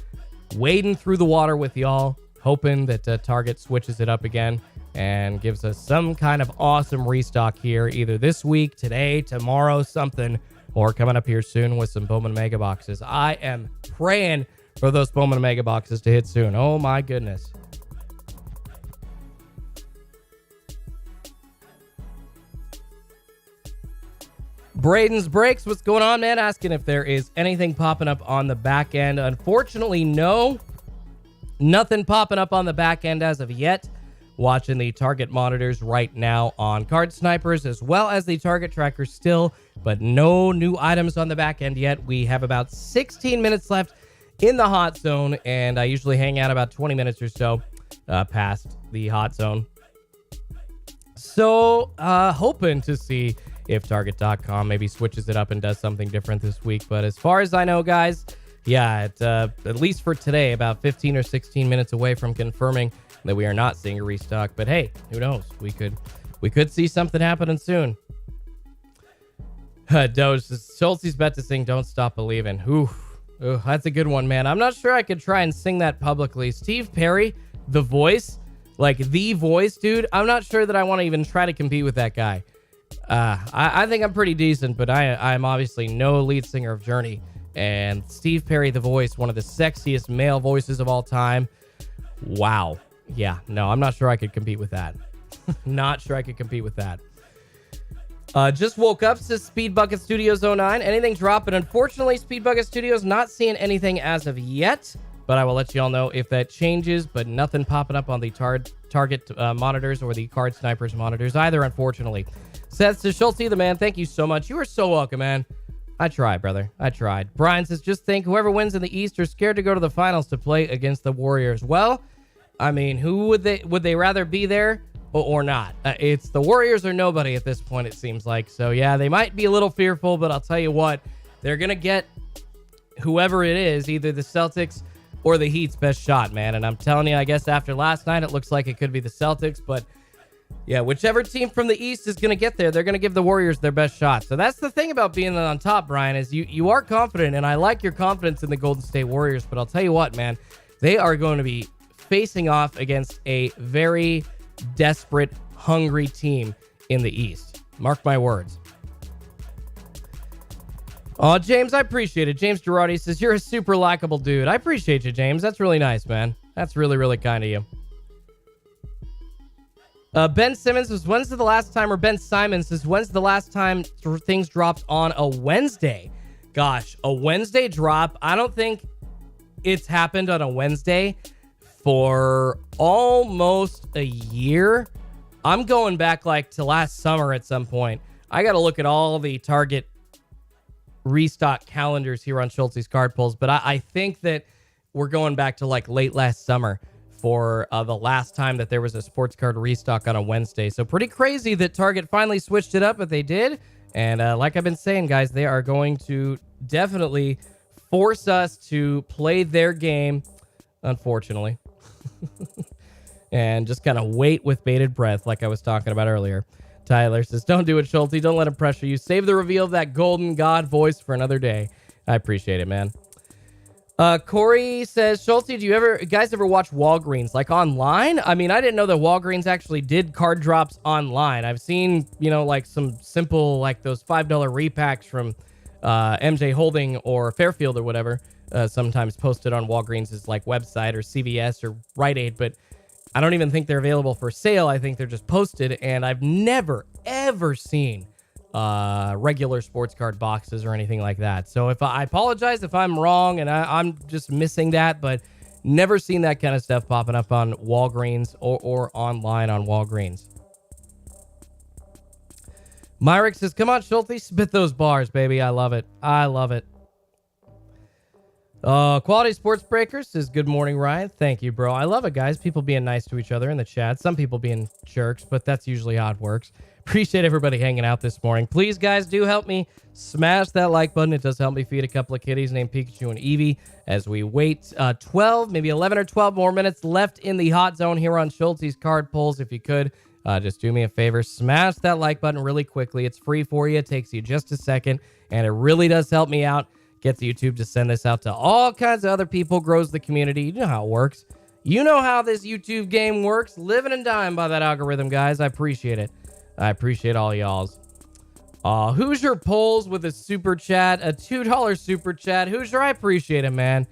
wading through the water with y'all, hoping that Target switches it up again and gives us some kind of awesome restock here, either this week, today, tomorrow, something, or coming up here soon with some Bowman Mega Boxes. I am praying for those Bowman Mega Boxes to hit soon. Oh my goodness. Braden's Breaks, what's going on, man? Asking if there is anything popping up on the back end. Unfortunately, no. Nothing popping up on the back end as of yet. Watching the target monitors right now on Card Snipers as well as the target tracker still, but no new items on the back end yet. We have about 16 minutes left in the hot zone, and I usually hang out about 20 minutes or so past the hot zone. So, hoping to see if Target.com maybe switches it up and does something different this week. But as far as I know, guys, yeah, at least for today, about 15 or 16 minutes away from confirming that we are not seeing a restock. But hey, who knows? We could see something happening soon. Doge, Schultze's bet to sing Don't Stop Believing. Ooh, that's a good one, man. I'm not sure I could try and sing that publicly. Steve Perry, The Voice, like The Voice, dude. I'm not sure that I want to even try to compete with that guy. I think I'm pretty decent, but I'm obviously no lead singer of Journey. And Steve Perry, The Voice, one of the sexiest male voices of all time. Wow. Yeah, no, I'm not sure I could compete with that. Not sure I could compete with that. Just woke up, says Speed Bucket Studios 09. Anything dropping? Unfortunately, Speed Bucket Studios not seeing anything as of yet, but I will let you all know if that changes, but nothing popping up on the target monitors or the Card Snipers monitors either, unfortunately. Seth says, Schultze, the man, thank you so much. You are so welcome, man. I tried, brother. I tried. Brian says, just think whoever wins in the East are scared to go to the finals to play against the Warriors. Well, I mean, who would they rather be there or not? It's the Warriors or nobody at this point, it seems like. So, yeah, they might be a little fearful, but I'll tell you what, they're going to get whoever it is, either the Celtics or the Heat's best shot, man. And I'm telling you, I guess after last night, it looks like it could be the Celtics, but Yeah, whichever team from the East is going to get there, they're going to give the Warriors their best shot. So that's the thing about being on top, Brian, is you are confident, and I like your confidence in the Golden State Warriors, but I'll tell you what, man, they are going to be facing off against a very desperate, hungry team in the East. Mark my words. Oh, James, I appreciate it. James Girardi says, you're a super likable dude. I appreciate you, James. That's really nice, man. That's really, really kind of you. Ben Simmons says, when's the last time, or Ben Simon says, when's the last time things dropped on a Wednesday? Gosh, a Wednesday drop. I don't think it's happened on a Wednesday for almost a year. I'm going back like to last summer at some point. I got to look at all the Target restock calendars here on Schultz's Card Pulls, but I think that we're going back to like late last summer for the last time that there was a sports card restock on a Wednesday. So pretty crazy that Target finally switched it up, but they did. And like I've been saying, guys, they are going to definitely force us to play their game, unfortunately. And just kind of wait with bated breath like I was talking about earlier. Tyler says, don't do it, Schulte. Don't let him pressure you. Save the reveal of that golden god voice for another day. I appreciate it, man. Corey says, Schulte, do you guys ever watch Walgreens, like online? I mean, I didn't know that Walgreens actually did card drops online. I've seen, like some simple, like those $5 repacks from MJ Holding or Fairfield or whatever, sometimes posted on Walgreens' like website or CVS or Rite Aid, but I don't even think they're available for sale. I think they're just posted, and I've never, ever seen regular sports card boxes or anything like that. So if I apologize if I'm wrong and I'm just missing that, but never seen that kind of stuff popping up on Walgreens or online on Walgreens. Myrick says, come on, Schulte, spit those bars, baby. I love it. I love it. Quality Sports Breakers says, good morning, Ryan. Thank you, bro. I love it, guys. People being nice to each other in the chat. Some people being jerks, but that's usually how it works. Appreciate everybody hanging out this morning. Please, guys, do help me smash that like button. It does help me feed a couple of kitties named Pikachu and Eevee as we wait 12, maybe 11 or 12 more minutes left in the hot zone here on Schulte's Card Pulls. If you could, just do me a favor. Smash that like button really quickly. It's free for you. It takes you just a second, and it really does help me out. Gets YouTube to send this out to all kinds of other people, grows the community. You know how it works. You know how this YouTube game works. Living and dying by that algorithm, guys. I appreciate it. I appreciate all y'all's. Hoosier Polls with a super chat, a $2 super chat. Hoosier, I appreciate it, man.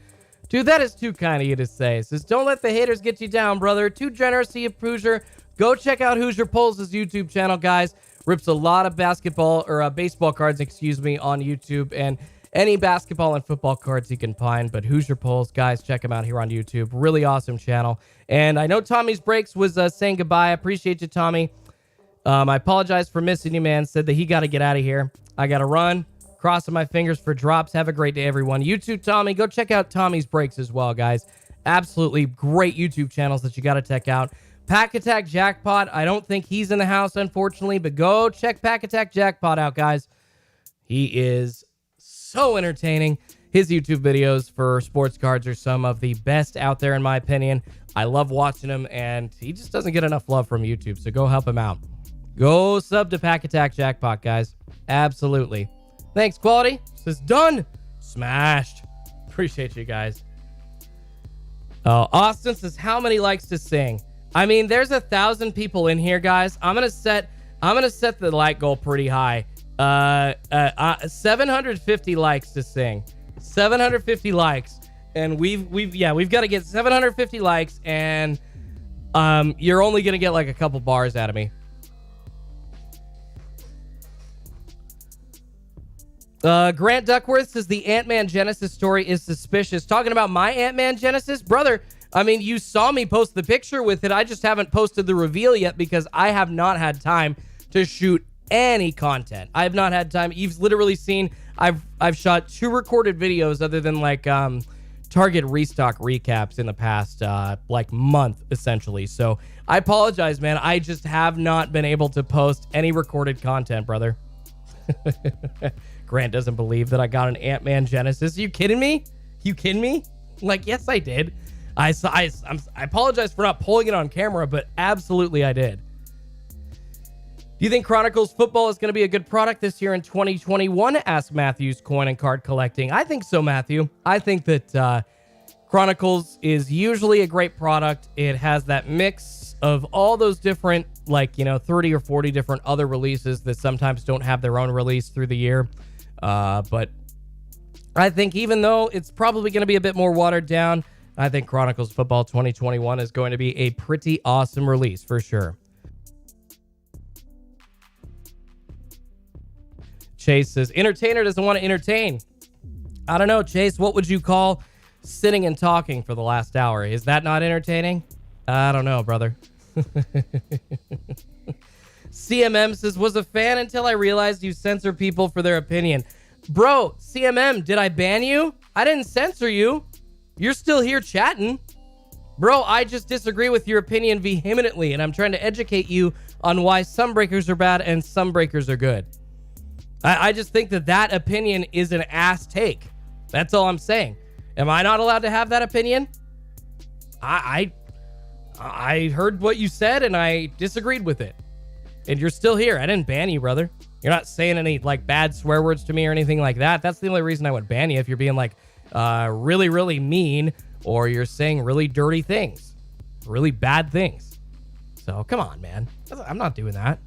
Dude, that is too kind of you to say. Says, don't let the haters get you down, brother. Too generous to you, Hoosier. Go check out Hoosier Polls' YouTube channel, guys. Rips a lot of basketball or baseball cards, on YouTube, and any basketball and football cards you can find. But Hoosier Polls, guys, check him out here on YouTube. Really awesome channel. And I know Tommy's Breaks was saying goodbye. I appreciate you, Tommy. I apologize for missing you, man. Said that he got to get out of here. I got to run. Crossing my fingers for drops. Have a great day, everyone. You too, Tommy. Go check out Tommy's Breaks as well, guys. Absolutely great YouTube channels that you got to check out. Pack Attack Jackpot. I don't think he's in the house, unfortunately, but go check Pack Attack Jackpot out, guys. He is so entertaining. His YouTube videos for sports cards are some of the best out there, in my opinion. I love watching him, and he just doesn't get enough love from YouTube, so go help him out. Go sub to Pack Attack Jackpot, guys. Absolutely. Thanks, Quality. Says done. Smashed. Appreciate you guys. Austin says, how many likes to sing? I mean, there's 1,000 people in here, guys. I'm gonna set the like goal pretty high. 750 likes to sing. 750 likes, and we've got to get 750 likes, and you're only gonna get like a couple bars out of me. Grant Duckworth says the Ant-Man Genesis story is suspicious. Talking about my Ant-Man Genesis, brother. I mean, you saw me post the picture with it. I just haven't posted the reveal yet because I have not had time to shoot any content. I have not had time. You've literally seen I've shot 2 recorded videos other than like Target restock recaps in the past like month essentially. So I apologize, man. I just have not been able to post any recorded content, brother. Grant doesn't believe that I got an Ant-Man Genesis. Are you kidding me? You kidding me? Like, yes, I did. I apologize for not pulling it on camera, but absolutely I did. Do you think Chronicles football is going to be a good product this year in 2021? Ask Matthew's Coin and Card Collecting. I think so, Matthew. I think that Chronicles is usually a great product. It has that mix of all those different, 30 or 40 different other releases that sometimes don't have their own release through the year. But I think even though it's probably going to be a bit more watered down, I think Chronicles Football 2021 is going to be a pretty awesome release for sure. Chase says, entertainer doesn't want to entertain. I don't know, Chase, what would you call sitting and talking for the last hour? Is that not entertaining? I don't know, brother. CMM says, was a fan until I realized you censor people for their opinion. Bro, CMM, did I ban you? I didn't censor you. You're still here chatting. Bro, I just disagree with your opinion vehemently, and I'm trying to educate you on why some breakers are bad and some breakers are good. I just think that opinion is an ass take. That's all I'm saying. Am I not allowed to have that opinion? I heard what you said, and I disagreed with it. And you're still here. I didn't ban you, brother. You're not saying any bad swear words to me or anything like that. That's the only reason I would ban you, if you're being really, really mean, or you're saying really dirty things, really bad things. So come on, man. I'm not doing that.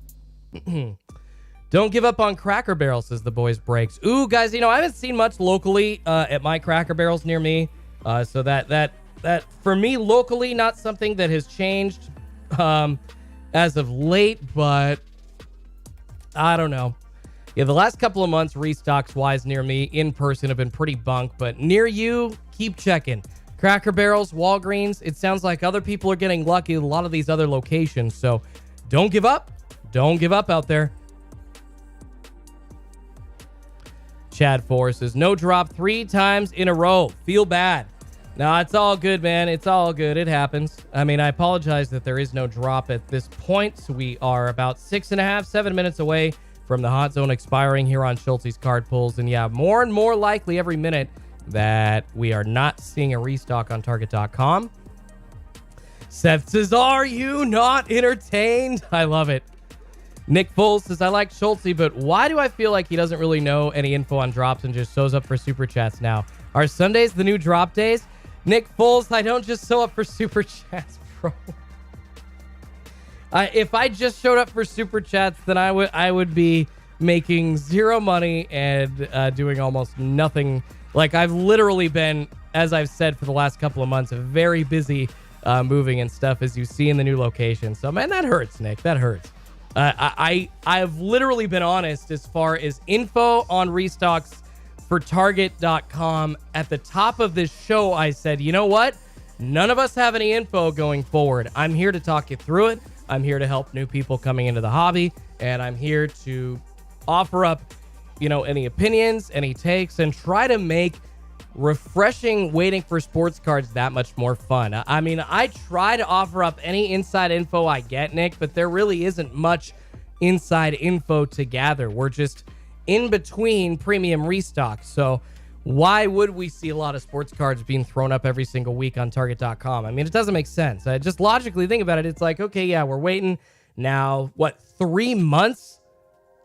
Don't give up on Cracker Barrel, says the boys breaks. Ooh, guys, I haven't seen much locally at my Cracker Barrels near me. So that for me locally, not something that has changed as of late, but I don't know. Yeah, the last couple of months, restocks wise near me in person have been pretty bunk, but near you, keep checking. Cracker Barrels, Walgreens, it sounds like other people are getting lucky at a lot of these other locations. So don't give up. Don't give up out there. Chad Forrest says, no drop 3 times in a row. Feel bad. No, it's all good, man. It's all good. It happens. I mean, I apologize that there is no drop at this point. We are about 7 minutes away from the hot zone expiring here on Schultz's Card Pulls. And yeah, more and more likely every minute that we are not seeing a restock on Target.com. Seth says, are you not entertained? I love it. Nick Foles says, I like Schultz, but why do I feel like he doesn't really know any info on drops and just shows up for Super Chats now? Are Sundays the new drop days? Nick Foles, I don't just show up for Super Chats, bro. If I just showed up for Super Chats, then I would be making zero money and doing almost nothing. I've literally been, as I've said for the last couple of months, very busy moving and stuff, as you see in the new location. So, man, that hurts, Nick. That hurts. I've literally been honest as far as info on restocks for Target.com. At the top of this show, I said, you know what? None of us have any info going forward. I'm here to talk you through it. I'm here to help new people coming into the hobby, and I'm here to offer up, any opinions, any takes, and try to make refreshing waiting for sports cards that much more fun. I mean, I try to offer up any inside info I get, Nick, but there really isn't much inside info to gather. We're just in between premium restocks. So why would we see a lot of sports cards being thrown up every single week on Target.com? I mean, it doesn't make sense. I just logically think about it. It's like, okay, yeah, we're waiting now, 3 months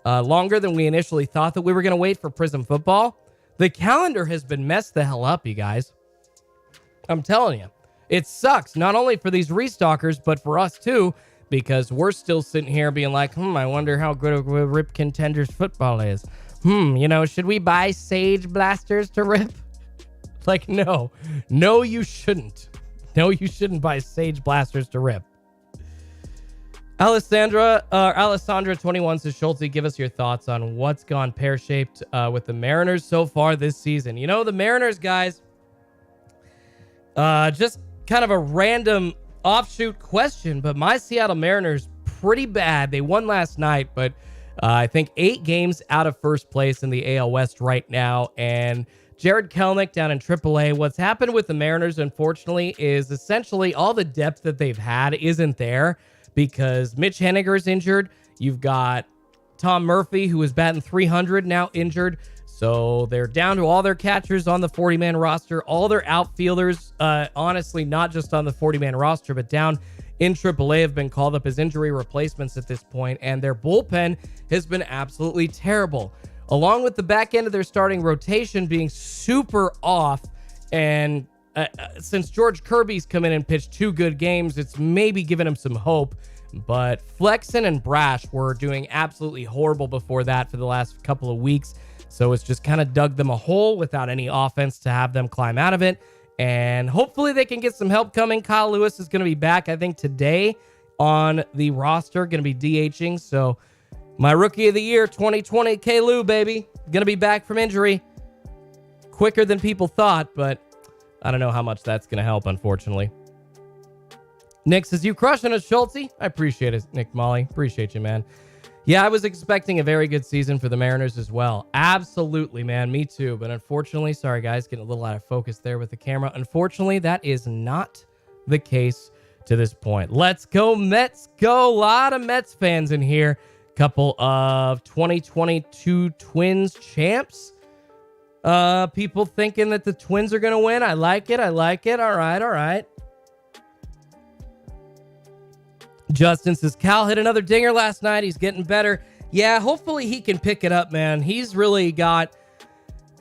longer than we initially thought that we were going to wait for Prism Football? The calendar has been messed the hell up, you guys. I'm telling you. It sucks, not only for these restockers, but for us too, because we're still sitting here being like, I wonder how good of a rip Contenders football is. Should we buy Sage Blasters to rip? No. No, you shouldn't. No, you shouldn't buy Sage Blasters to rip. Alessandra21 says, Schulte, give us your thoughts on what's gone pear-shaped with the Mariners so far this season. The Mariners, guys, just kind of a random offshoot question, but my Seattle Mariners, pretty bad. They won last night, but I think 8 games out of first place in the AL West right now, and Jared Kelenic down in AAA. What's happened with the Mariners, unfortunately, is essentially all the depth that they've had isn't there, because Mitch Henniger's injured. You've got Tom Murphy, who is batting 300, now injured. So they're down to all their catchers on the 40-man roster, all their outfielders, honestly, not just on the 40-man roster, but down in AAA have been called up as injury replacements at this point, and their bullpen has been absolutely terrible, along with the back end of their starting rotation being super off. And since George Kirby's come in and pitched 2 good games, it's maybe given him some hope. But Flexen and Brash were doing absolutely horrible before that for the last couple of weeks. So it's just kind of dug them a hole without any offense to have them climb out of it. And hopefully they can get some help coming. Kyle Lewis is going to be back, I think, today on the roster, going to be DHing. So my rookie of the year, 2020, K-Lou, baby, going to be back from injury quicker than people thought, but I don't know how much that's going to help, unfortunately. Nick says, you crushing us, Schulte? I appreciate it, Nick Molly. Appreciate you, man. Yeah, I was expecting a very good season for the Mariners as well. Absolutely, man. Me too. But unfortunately, sorry, guys, getting a little out of focus there with the camera. Unfortunately, that is not the case to this point. Let's go, Mets. Go. A lot of Mets fans in here. Couple of 2022 Twins champs. People thinking that the Twins are going to win. I like it. I like it. All right. All right. Justin says, Cal hit another dinger last night. He's getting better. Yeah, hopefully he can pick it up, man. He's really got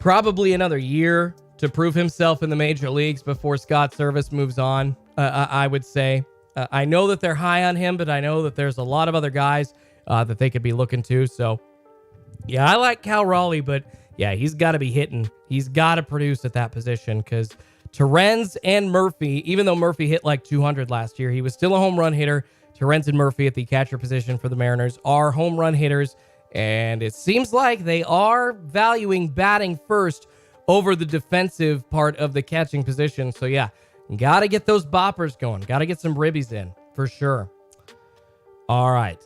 probably another year to prove himself in the major leagues before Scott Service moves on, I would say. I know that they're high on him, but I know that there's a lot of other guys that they could be looking to. So, yeah, I like Cal Raleigh, but yeah, he's got to be hitting. He's got to produce at that position because Terrence and Murphy, even though Murphy hit like 200 last year, he was still a home run hitter. Terrence and Murphy at the catcher position for the Mariners are home run hitters, and it seems like they are valuing batting first over the defensive part of the catching position. So, yeah, got to get those boppers going. Got to get some ribbies in for sure. All right.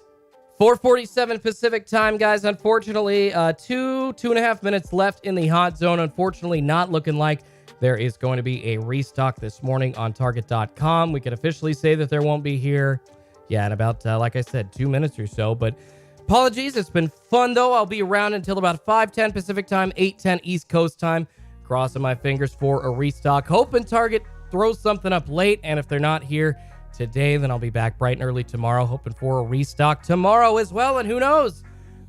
4:47 Pacific time, guys. Unfortunately, 2.5 minutes left in the hot zone. Unfortunately, not looking like there is going to be a restock this morning on Target.com. We can officially say that there won't be here. Yeah, in about, like I said, 2 minutes or so. But apologies. It's been fun, though. I'll be around until about 5:10 Pacific time, 8:10 East Coast time. Crossing my fingers for a restock. Hoping Target throws something up late. And if they're not here today, then I'll be back bright and early tomorrow. Hoping for a restock tomorrow as well. And who knows?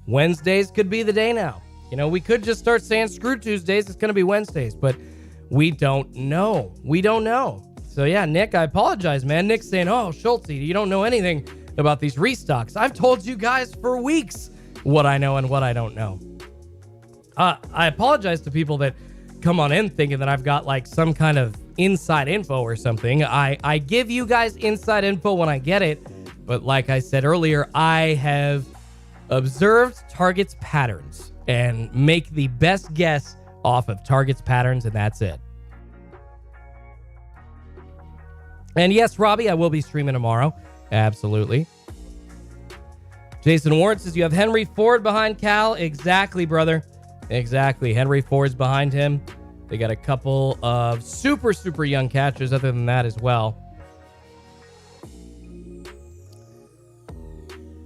Wednesdays could be the day now. You know, we could just start saying screw Tuesdays. It's going to be Wednesdays. But we don't know. We don't know. So, yeah, Nick, I apologize, man. Nick's saying, oh, Schulte, you don't know anything about these restocks. I've told you guys for weeks what I know and what I don't know. I apologize to people that come on in thinking that I've got, like, some kind of inside info or something. I give you guys inside info when I get it. But like I said earlier, I have observed Target's patterns and make the best guess off of Target's patterns, and that's it. And yes, Robbie, I will be streaming tomorrow. Absolutely. Jason Warren says, you have Henry Ford behind Cal. Exactly, brother. Exactly. Henry Ford's behind him. They got a couple of super, super young catchers other than that as well.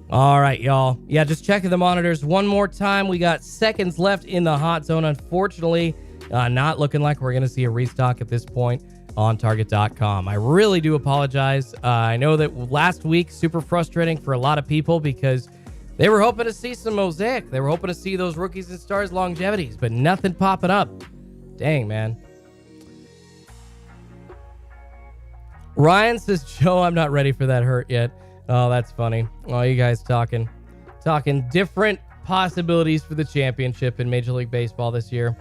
All right, y'all. Yeah, just checking the monitors one more time. We got seconds left in the hot zone. Unfortunately, not looking like we're going to see a restock at this point on Target.com. I really do apologize. I know that last week, super frustrating for a lot of people because they were hoping to see some mosaic. They were hoping to see those rookies and stars longevities, but nothing popping up. Dang, man. Ryan says, Joe, I'm not ready for that hurt yet. Oh, that's funny. Oh, you guys talking different possibilities for the championship in Major League Baseball this year.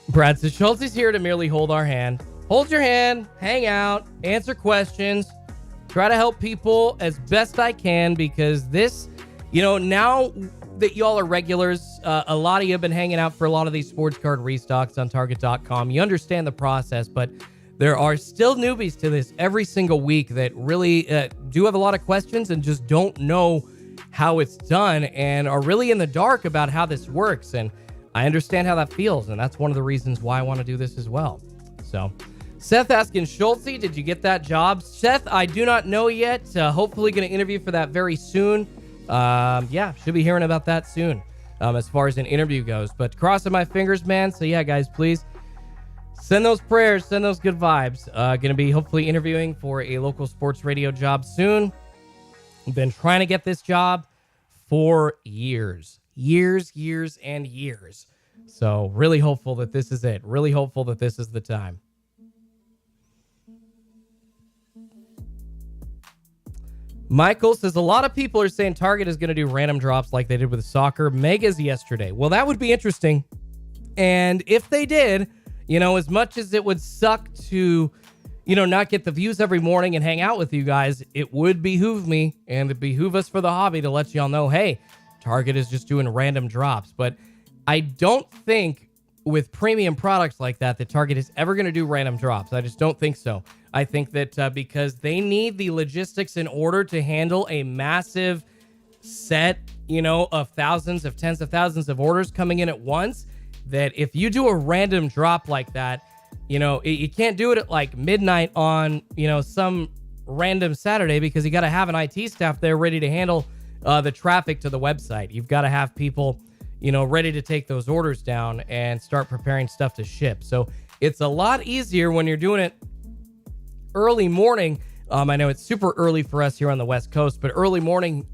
Brad says, Schulte's here to merely hold our hand. Hold your hand, hang out, answer questions, try to help people as best I can because this, you know, now that y'all are regulars, a lot of you have been hanging out for a lot of these sports card restocks on Target.com. You understand the process, but there are still newbies to this every single week that really do have a lot of questions and just don't know how it's done and are really in the dark about how this works. And I understand how that feels, and that's one of the reasons why I want to do this as well. So, Seth asking, Schulte, did you get that job? Seth, I do not know yet. Hopefully going to interview for that very soon. Yeah, should be hearing about that soon as far as an interview goes. But crossing my fingers, man. So, yeah, guys, please Send those prayers, send those good vibes. Going to be hopefully interviewing for a local sports radio job soon. I've been trying to get this job for years, and years. So really hopeful that this is it. Really hopeful that this is the time. Michael says, a lot of people are saying Target is going to do random drops like they did with soccer megas yesterday. Well, that would be interesting. And if they did, as much as it would suck to, not get the views every morning and hang out with you guys, it would behoove me and it behoove us for the hobby to let y'all know, hey, Target is just doing random drops. But I don't think with premium products like that Target is ever going to do random drops. I just don't think so. I think that because they need the logistics in order to handle a massive set, of thousands of tens of thousands of orders coming in at once, that if you do a random drop like that, you can't do it at like midnight on, some random Saturday, because you got to have an IT staff there ready to handle the traffic to the website. You've got to have people, ready to take those orders down and start preparing stuff to ship. So it's a lot easier when you're doing it early morning. I know it's super early for us here on the West Coast, but early morning,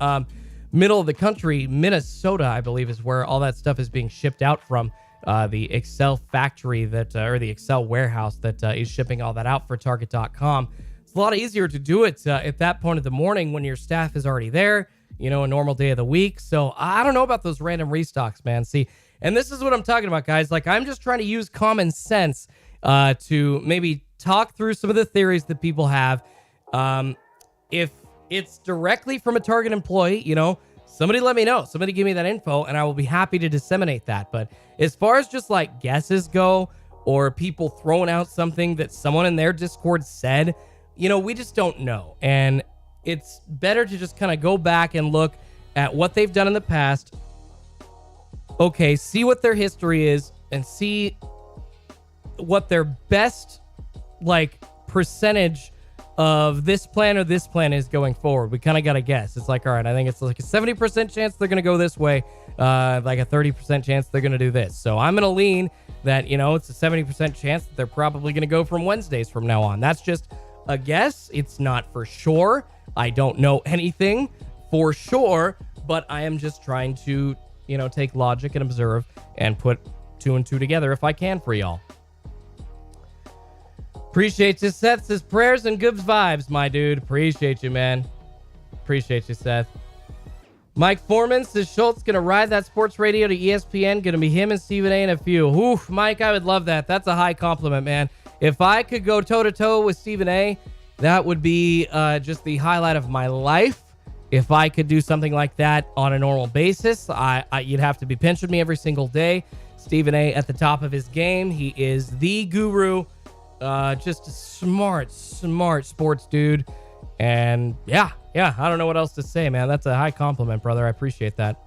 middle of the country, Minnesota, I believe, is where all that stuff is being shipped out from. The Excel factory or the Excel warehouse that is shipping all that out for Target.com. It's a lot easier to do it at that point of the morning when your staff is already there, a normal day of the week. So I don't know about those random restocks, man. See, and this is what I'm talking about, guys. Like, I'm just trying to use common sense to maybe talk through some of the theories that people have. If it's directly from a Target employee, somebody let me know. Somebody give me that info, and I will be happy to disseminate that. But as far as just like guesses go, or people throwing out something that someone in their Discord said, we just don't know. And it's better to just kind of go back and look at what they've done in the past. Okay, see what their history is, and see what their best percentage of this plan or this plan is going forward. We kind of got to guess. It's like, all right, I think it's like a 70% chance they're going to go this way, like a 30% chance they're going to do this. So I'm going to lean that, it's a 70% chance that they're probably going to go from Wednesdays from now on. That's just a guess. It's not for sure. I don't know anything for sure, but I am just trying to, take logic and observe and put two and two together if I can for y'all. Appreciate you, Seth. Says prayers and good vibes, my dude. Appreciate you, man. Appreciate you, Seth. Mike Foreman says Schultz going to ride that sports radio to ESPN. Going to be him and Stephen A and a few. Oof, Mike, I would love that. That's a high compliment, man. If I could go toe-to-toe with Stephen A, that would be just the highlight of my life. If I could do something like that on a normal basis, you'd have to be pinching me every single day. Stephen A at the top of his game. He is the guru. Just a smart sports dude. And yeah, I don't know what else to say, man. That's a high compliment, brother. I appreciate that.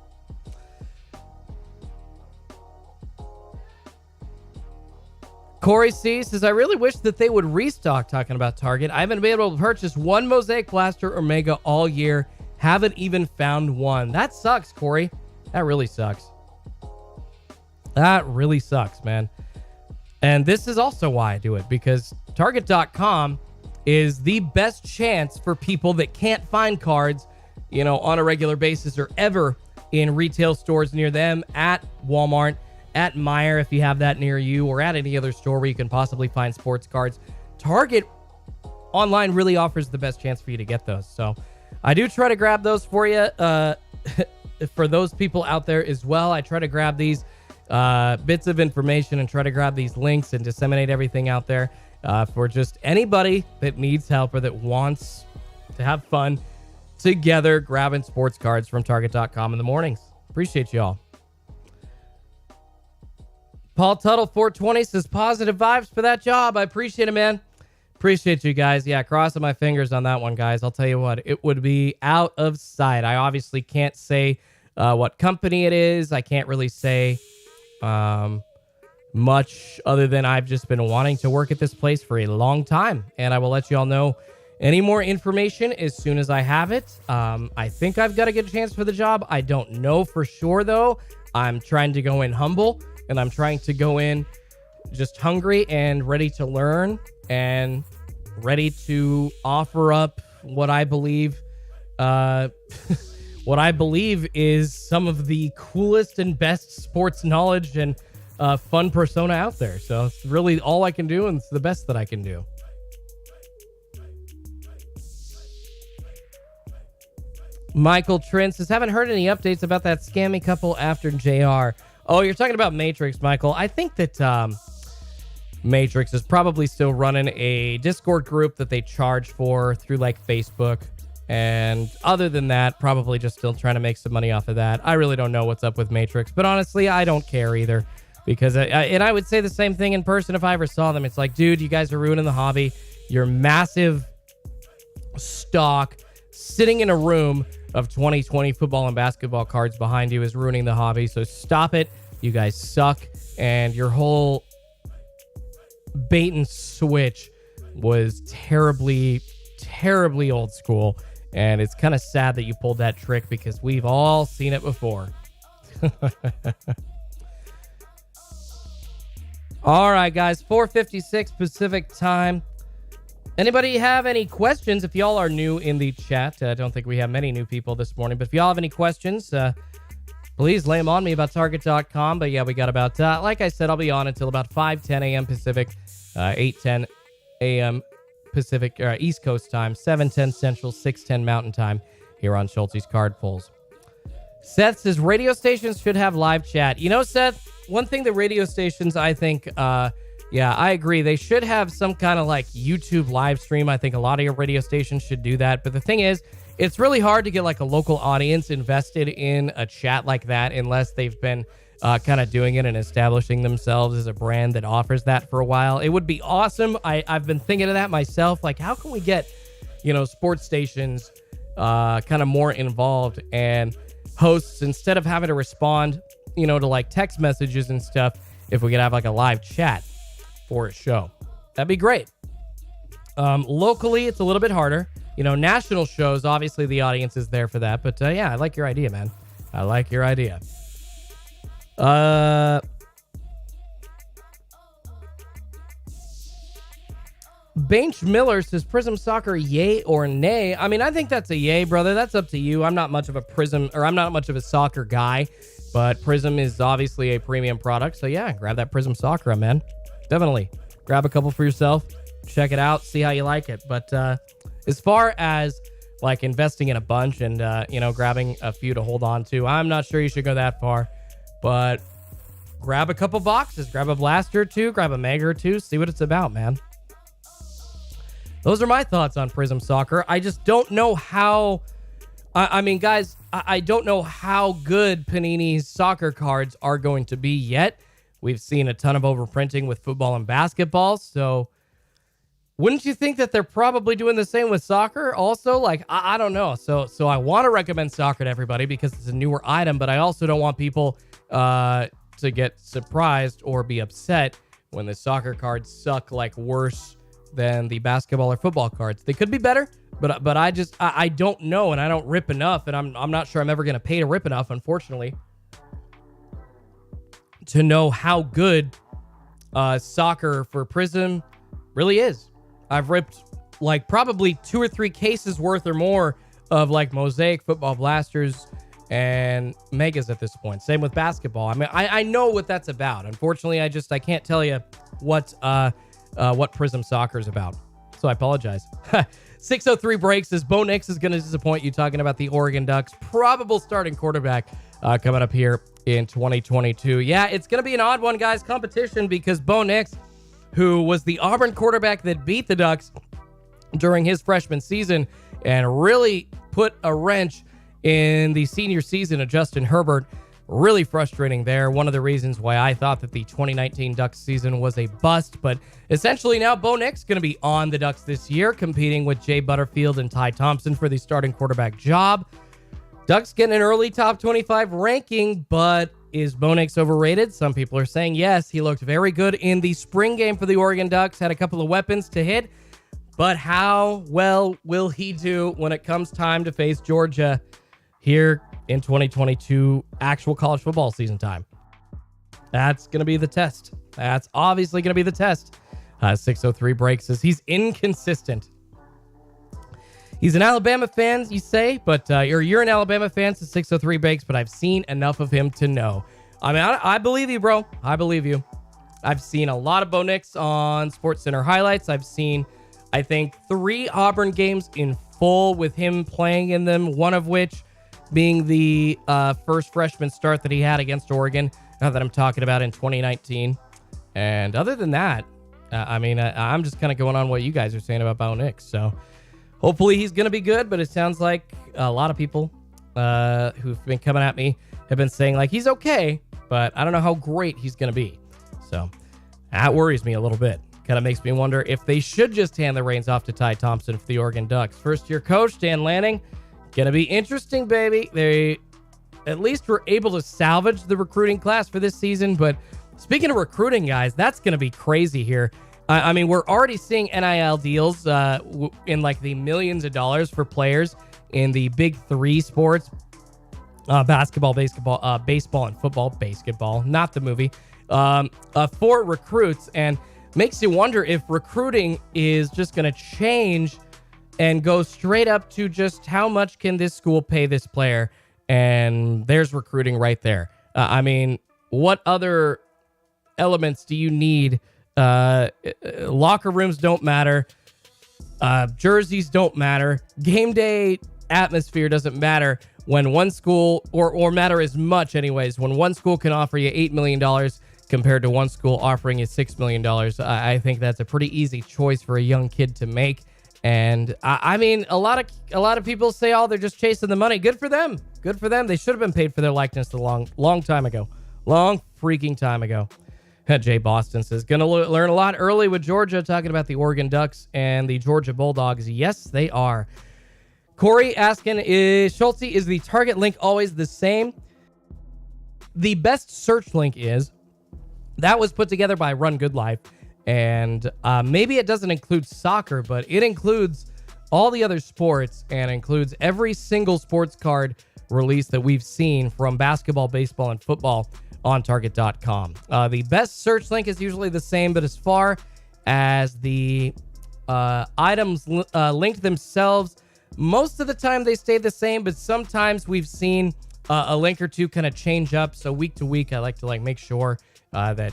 Corey C says, I really wish that they would restock, talking about Target. I haven't been able to purchase one Mosaic Blaster or Mega all year. Haven't even found one. That sucks, Corey. That really sucks. That really sucks, man. And this is also why I do it, because Target.com is the best chance for people that can't find cards, on a regular basis or ever in retail stores near them, at Walmart, at Meijer, if you have that near you, or at any other store where you can possibly find sports cards. Target online really offers the best chance for you to get those. So I do try to grab those for you, for those people out there as well. I try to grab these bits of information and try to grab these links and disseminate everything out there for just anybody that needs help or that wants to have fun together grabbing sports cards from Target.com in the mornings. Appreciate y'all. Paul Tuttle 420 says positive vibes for that job. I appreciate it, man. Appreciate you guys. Yeah, crossing my fingers on that one, guys. I'll tell you what, it would be out of sight. I obviously can't say what company it is. I can't really say much other than I've just been wanting to work at this place for a long time, and I will let you all know any more information as soon as I have it. I think I've got a good chance for the job. I don't know for sure, though. I'm trying to go in humble, and I'm trying to go in just hungry and ready to learn and ready to offer up what I believe what I believe is some of the coolest and best sports knowledge and fun persona out there. So it's really all I can do, and it's the best that I can do. Michael Trent says, haven't heard any updates about that scammy couple after JR. Oh, you're talking about Matrix, Michael. I think that Matrix is probably still running a Discord group that they charge for through like Facebook. And other than that, probably just still trying to make some money off of that. I really don't know what's up with Matrix, but honestly, I don't care either, because I would say the same thing in person if I ever saw them. It's like, dude, you guys are ruining the hobby. Your massive stock sitting in a room of 2020 football and basketball cards behind you is ruining the hobby. So stop it. You guys suck. And your whole bait and switch was terribly, terribly old school. And it's kind of sad that you pulled that trick, because we've all seen it before. All right, guys, 4:56 Pacific time. Anybody have any questions? If y'all are new in the chat, I don't think we have many new people this morning, but if y'all have any questions, please lay them on me about Target.com. But yeah, we got about, like I said, I'll be on until about 5:10 a.m. Pacific, 8:10 a.m. Pacific, East Coast time, 7:10 Central, 6:10 Mountain time here on Schultz's Card Pulls. Seth says radio stations should have live chat. You know, Seth, one thing the radio stations, I think, yeah, I agree. They should have some kind of like YouTube live stream. I think a lot of your radio stations should do that. But the thing is, it's really hard to get like a local audience invested in a chat like that unless they've been kind of doing it and establishing themselves as a brand that offers that for a while. It would be awesome. I've been thinking of that myself. Like, how can we get, sports stations kind of more involved, and hosts, instead of having to respond, to like text messages and stuff, if we could have like a live chat for a show, that'd be great. Locally, it's a little bit harder. National shows, obviously the audience is there for that. But yeah, I like your idea, man. I like your idea. Bench Miller says, Prism Soccer, yay or nay? I mean, I think that's a yay, brother. That's up to you. I'm not much of a Prism, or I'm not much of a soccer guy, but Prism is obviously a premium product. So yeah, grab that Prism Soccer, man. Definitely. Grab a couple for yourself. Check it out. See how you like it. But as far as like investing in a bunch and, grabbing a few to hold on to, I'm not sure you should go that far. But grab a couple boxes. Grab a blaster or two. Grab a mega or two. See what it's about, man. Those are my thoughts on Prism Soccer. I just don't know how... I mean, guys, I don't know how good Panini's soccer cards are going to be yet. We've seen a ton of overprinting with football and basketball, so wouldn't you think that they're probably doing the same with soccer also? Like, I don't know. So I want to recommend soccer to everybody because it's a newer item, but I also don't want people to get surprised or be upset when the soccer cards suck like worse than the basketball or football cards. They could be better, but I don't know, and I don't rip enough, and I'm not sure I'm ever going to pay to rip enough, unfortunately, to know how good soccer for Prism really is. I've ripped like probably 2 or 3 cases worth or more of like Mosaic, Football Blasters, and Megas at this point. Same with basketball. I mean, I know what that's about. Unfortunately, I can't tell you what Prism Soccer is about. So I apologize. 603 Breaks says, Bo Nix is going to disappoint you talking about the Oregon Ducks' probable starting quarterback coming up here in 2022. Yeah, it's going to be an odd one, guys. Competition, because Bo Nix, who was the Auburn quarterback that beat the Ducks during his freshman season and really put a wrench in the senior season of Justin Herbert. Really frustrating there. One of the reasons why I thought that the 2019 Ducks season was a bust, but essentially now Bo Nix going to be on the Ducks this year, competing with Jay Butterfield and Ty Thompson for the starting quarterback job. Ducks getting an early top 25 ranking, but is Bo Nix overrated? Some people are saying yes. He looked very good in the spring game for the Oregon Ducks, had a couple of weapons to hit, but how well will he do when it comes time to face Georgia here in 2022 actual college football season time? That's going to be the test. That's obviously going to be the test. 603 Break says he's inconsistent. He's an Alabama fan, you say, but you're an Alabama fan, says 603 Bakes, but I've seen enough of him to know. I mean, I believe you, bro. I believe you. I've seen a lot of Bo Nix on SportsCenter highlights. I've seen, I think, 3 Auburn games in full with him playing in them, one of which being the first freshman start that he had against Oregon, that I'm talking about in 2019. And other than that, I'm just kind of going on what you guys are saying about Bo Nix. So hopefully he's going to be good, but it sounds like a lot of people who've been coming at me have been saying, like, he's okay, but I don't know how great he's going to be. So that worries me a little bit. Kind of makes me wonder if they should just hand the reins off to Ty Thompson for the Oregon Ducks. First-year coach, Dan Lanning, going to be interesting, baby. They at least were able to salvage the recruiting class for this season, but speaking of recruiting, guys, that's going to be crazy here. I mean, we're already seeing NIL deals in like the millions of dollars for players in the big 3 sports, basketball, baseball, and football. Basketball, not the movie, for recruits, and makes you wonder if recruiting is just going to change and go straight up to just how much can this school pay this player, and there's recruiting right there. I mean, what other elements do you need? Locker rooms don't matter. Jerseys don't matter. Game day atmosphere doesn't matter when one school, or matter as much anyways, when one school can offer you $8 million compared to one school offering you $6 million. I think that's a pretty easy choice for a young kid to make. And I mean, a lot of people say, oh, they're just chasing the money. Good for them. Good for them. They should have been paid for their likeness a long time ago. Long freaking time ago. Jay Boston says, going to learn a lot early with Georgia, talking about the Oregon Ducks and the Georgia Bulldogs. Yes, they are. Corey asking, Schulte, is the target link always the same? The best search link is, that was put together by Run Good Life, and maybe it doesn't include soccer, but it includes all the other sports and includes every single sports card release that we've seen from basketball, baseball, and football on target.com. The best search link is usually the same, but as far as the items linked themselves, most of the time they stay the same, but sometimes we've seen a link or two kind of change up. So week to week, I like to make sure that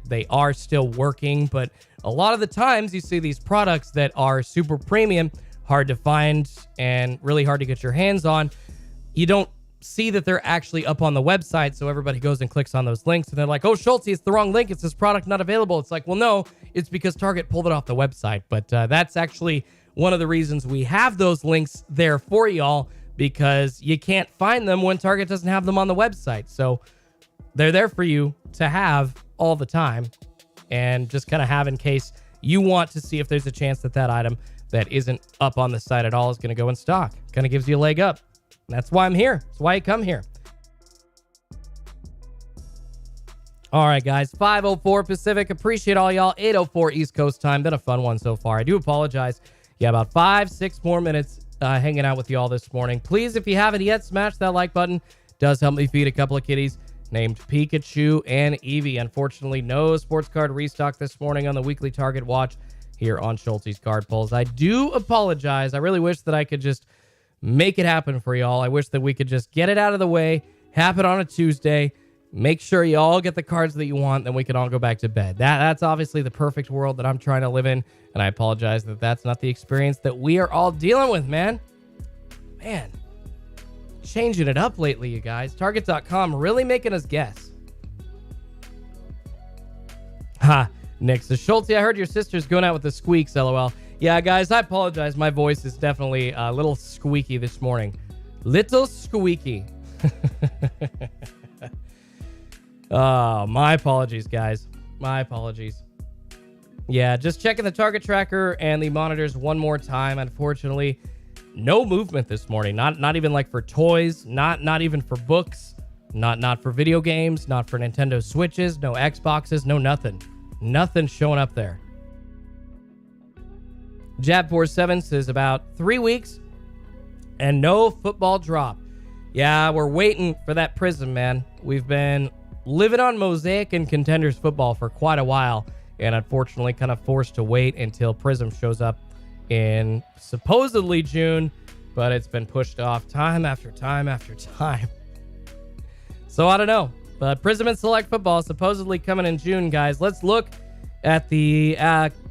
they are still working. But a lot of the times you see these products that are super premium, hard to find and really hard to get your hands on. You don't see that they're actually up on the website, so everybody goes and clicks on those links and they're like, oh, Schulte, it's the wrong link, it's this product not available. It's like, well, no, it's because Target pulled it off the website. But that's actually one of the reasons we have those links there for y'all, because you can't find them when Target doesn't have them on the website. So they're there for you to have all the time, and just kind of have in case you want to see if there's a chance that that item that isn't up on the site at all is going to go in stock. Kind of gives you a leg up. That's why I'm here. That's why I come here. All right, guys. 5:04 Pacific. Appreciate all y'all. 8:04 East Coast time. Been a fun one so far. I do apologize. Yeah, about 5-6 more minutes hanging out with y'all this morning. Please, if you haven't yet, smash that like button. Does help me feed a couple of kitties named Pikachu and Eevee. Unfortunately, no sports card restock this morning on the weekly Target Watch here on Schulte's Card Pulls. I do apologize. I really wish that I could just make it happen for y'all. I wish that we could just get it out of the way, happen on a Tuesday, make sure you all get the cards that you want, then we can all go back to bed. That's obviously the perfect world that I'm trying to live in, and I apologize that that's not the experience that we are all dealing with, man. Man, changing it up lately, you guys. Target.com really making us guess. Ha, Nick says, Schulte, I heard your sister's going out with the squeaks, LOL. Yeah, guys, I apologize. My voice is definitely a little squeaky this morning. Little squeaky. Oh, my apologies, guys. My apologies. Yeah, just checking the Target tracker and the monitors one more time. Unfortunately, no movement this morning. Not even like for toys. Not even for books. Not for video games. Not for Nintendo Switches. No Xboxes. No nothing. Nothing showing up there. Jab47 says about 3 weeks and no football drop. Yeah, we're waiting for that prism, man. We've been living on Mosaic and Contenders football for quite a while, and unfortunately kind of forced to wait until Prism shows up in supposedly June, but it's been pushed off time after time after time. So I don't know, but Prism and Select football is supposedly coming in June, guys. Let's look at the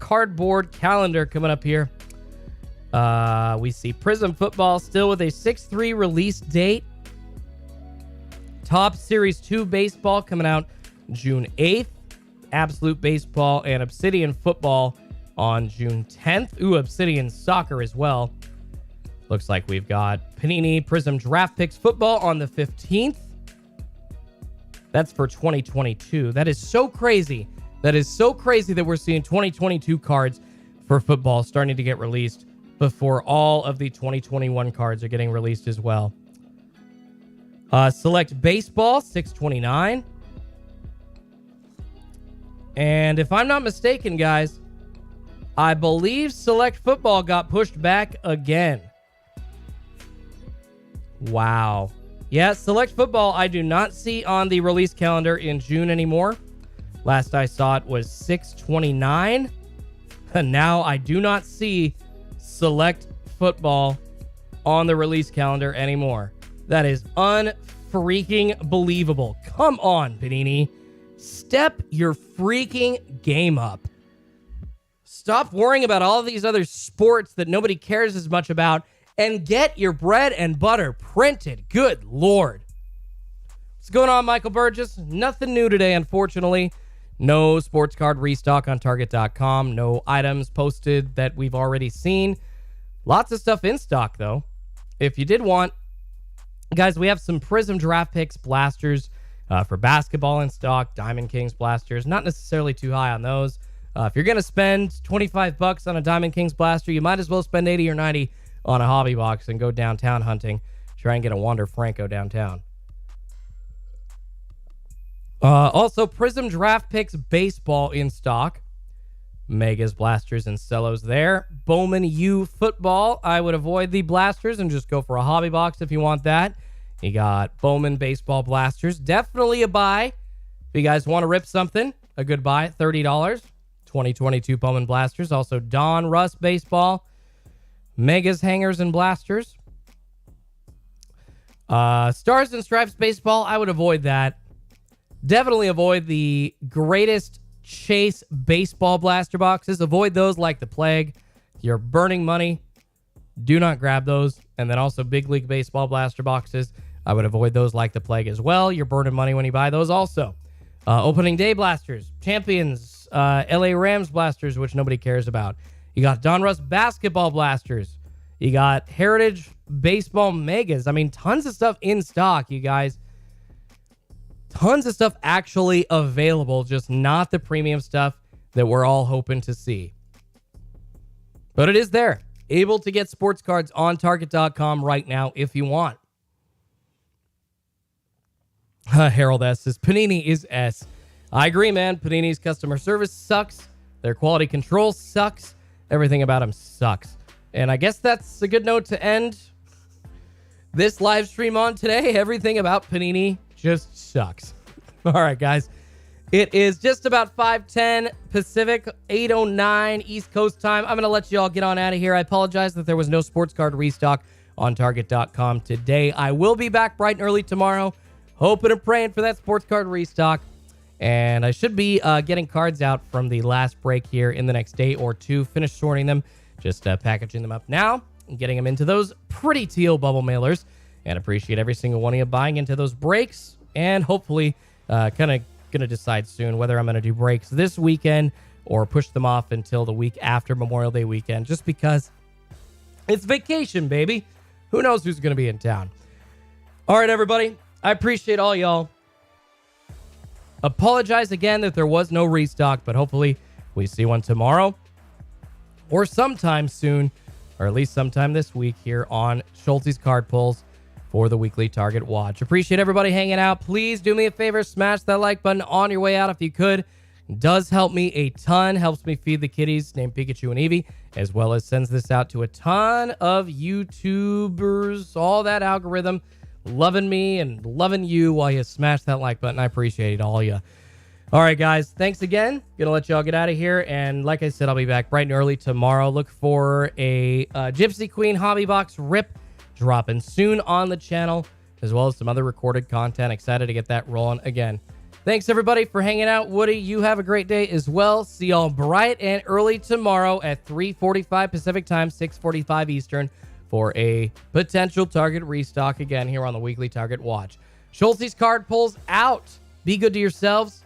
cardboard calendar coming up here. We see Prism football still with a 6/3 release date. Top Series 2 baseball coming out June 8th. Absolute Baseball and Obsidian football on June 10th. Ooh, Obsidian soccer as well. Looks like we've got Panini Prism Draft Picks football on the 15th. That's for 2022. That is so crazy. That is so crazy that we're seeing 2022 cards for football starting to get released before all of the 2021 cards are getting released as well. Select Baseball, 6/29. And if I'm not mistaken, guys, I believe Select Football got pushed back again. Wow. Yeah, Select Football I do not see on the release calendar in June anymore. Last I saw it was 6/29. And now I do not see Select Football on the release calendar anymore. That is unfreaking believable. Come on, Panini. Step your freaking game up. Stop worrying about all these other sports that nobody cares as much about and get your bread and butter printed. Good Lord. What's going on, Michael Burgess? Nothing new today, unfortunately. No sports card restock on Target.com. No items posted that we've already seen. Lots of stuff in stock, though. If you did want, guys, we have some Prism Draft Picks blasters for basketball in stock. Diamond Kings blasters, not necessarily too high on those. If you're going to spend $25 on a Diamond Kings blaster, you might as well spend 80 or 90 on a hobby box and go downtown hunting. Try and get a Wander Franco downtown. Also, Prism Draft Picks baseball in stock. Megas, blasters, and cellos there. Bowman U football. I would avoid the blasters and just go for a hobby box if you want that. You got Bowman baseball blasters. Definitely a buy. If you guys want to rip something, a good buy, $30. 2022 Bowman blasters. Also Don Russ baseball. Megas hangers and blasters. Stars and Stripes baseball. I would avoid that. Definitely avoid the greatest Chase baseball blaster boxes. Avoid those like the plague. You're burning money. Do not grab those. And then also Big League Baseball blaster boxes. I would avoid those like the plague as well. You're burning money when you buy those also. Opening day blasters. Champions. LA Rams blasters, which nobody cares about. You got Don Russ basketball blasters. You got Heritage baseball megas. I mean, tons of stuff in stock, you guys. Tons of stuff actually available, just not the premium stuff that we're all hoping to see. But it is there. Able to get sports cards on Target.com right now if you want. Harold S. says, Panini is S. I agree, man. Panini's customer service sucks. Their quality control sucks. Everything about them sucks. And I guess that's a good note to end this live stream on today. Everything about Panini just sucks. All right, guys. It is just about 5:10 Pacific, 8:09 East Coast time. I'm going to let you all get on out of here. I apologize that there was no sports card restock on Target.com today. I will be back bright and early tomorrow, hoping and praying for that sports card restock. And I should be getting cards out from the last break here in the next day or two. Finish sorting them, just packaging them up now and getting them into those pretty teal bubble mailers. And appreciate every single one of you buying into those breaks. And hopefully kind of going to decide soon whether I'm going to do breaks this weekend or push them off until the week after Memorial Day weekend, just because it's vacation, baby. Who knows who's going to be in town? All right, everybody. I appreciate all y'all. Apologize again that there was no restock, but hopefully we see one tomorrow or sometime soon, or at least sometime this week here on Schulte's Card Pulls for the weekly Target Watch. Appreciate everybody hanging out. Please do me a favor, smash that like button on your way out if you could. It does help me a ton, helps me feed the kitties named Pikachu and Eevee, as well as sends this out to a ton of YouTubers, all that algorithm. loving me and loving you while you smash that like button. I appreciate it, all of you. All right, guys. Thanks again. Gonna let y'all get out of here. And like I said, I'll be back bright and early tomorrow. Look for a Gypsy Queen Hobby Box rip dropping soon on the channel, as well as some other recorded content. Excited to get that rolling again. Thanks, everybody, for hanging out. Woody, you have a great day as well. See y'all bright and early tomorrow at 3:45 Pacific Time, 6:45 Eastern, for a potential Target restock again here on the Weekly Target Watch. Schultz's card pulls out. Be good to yourselves.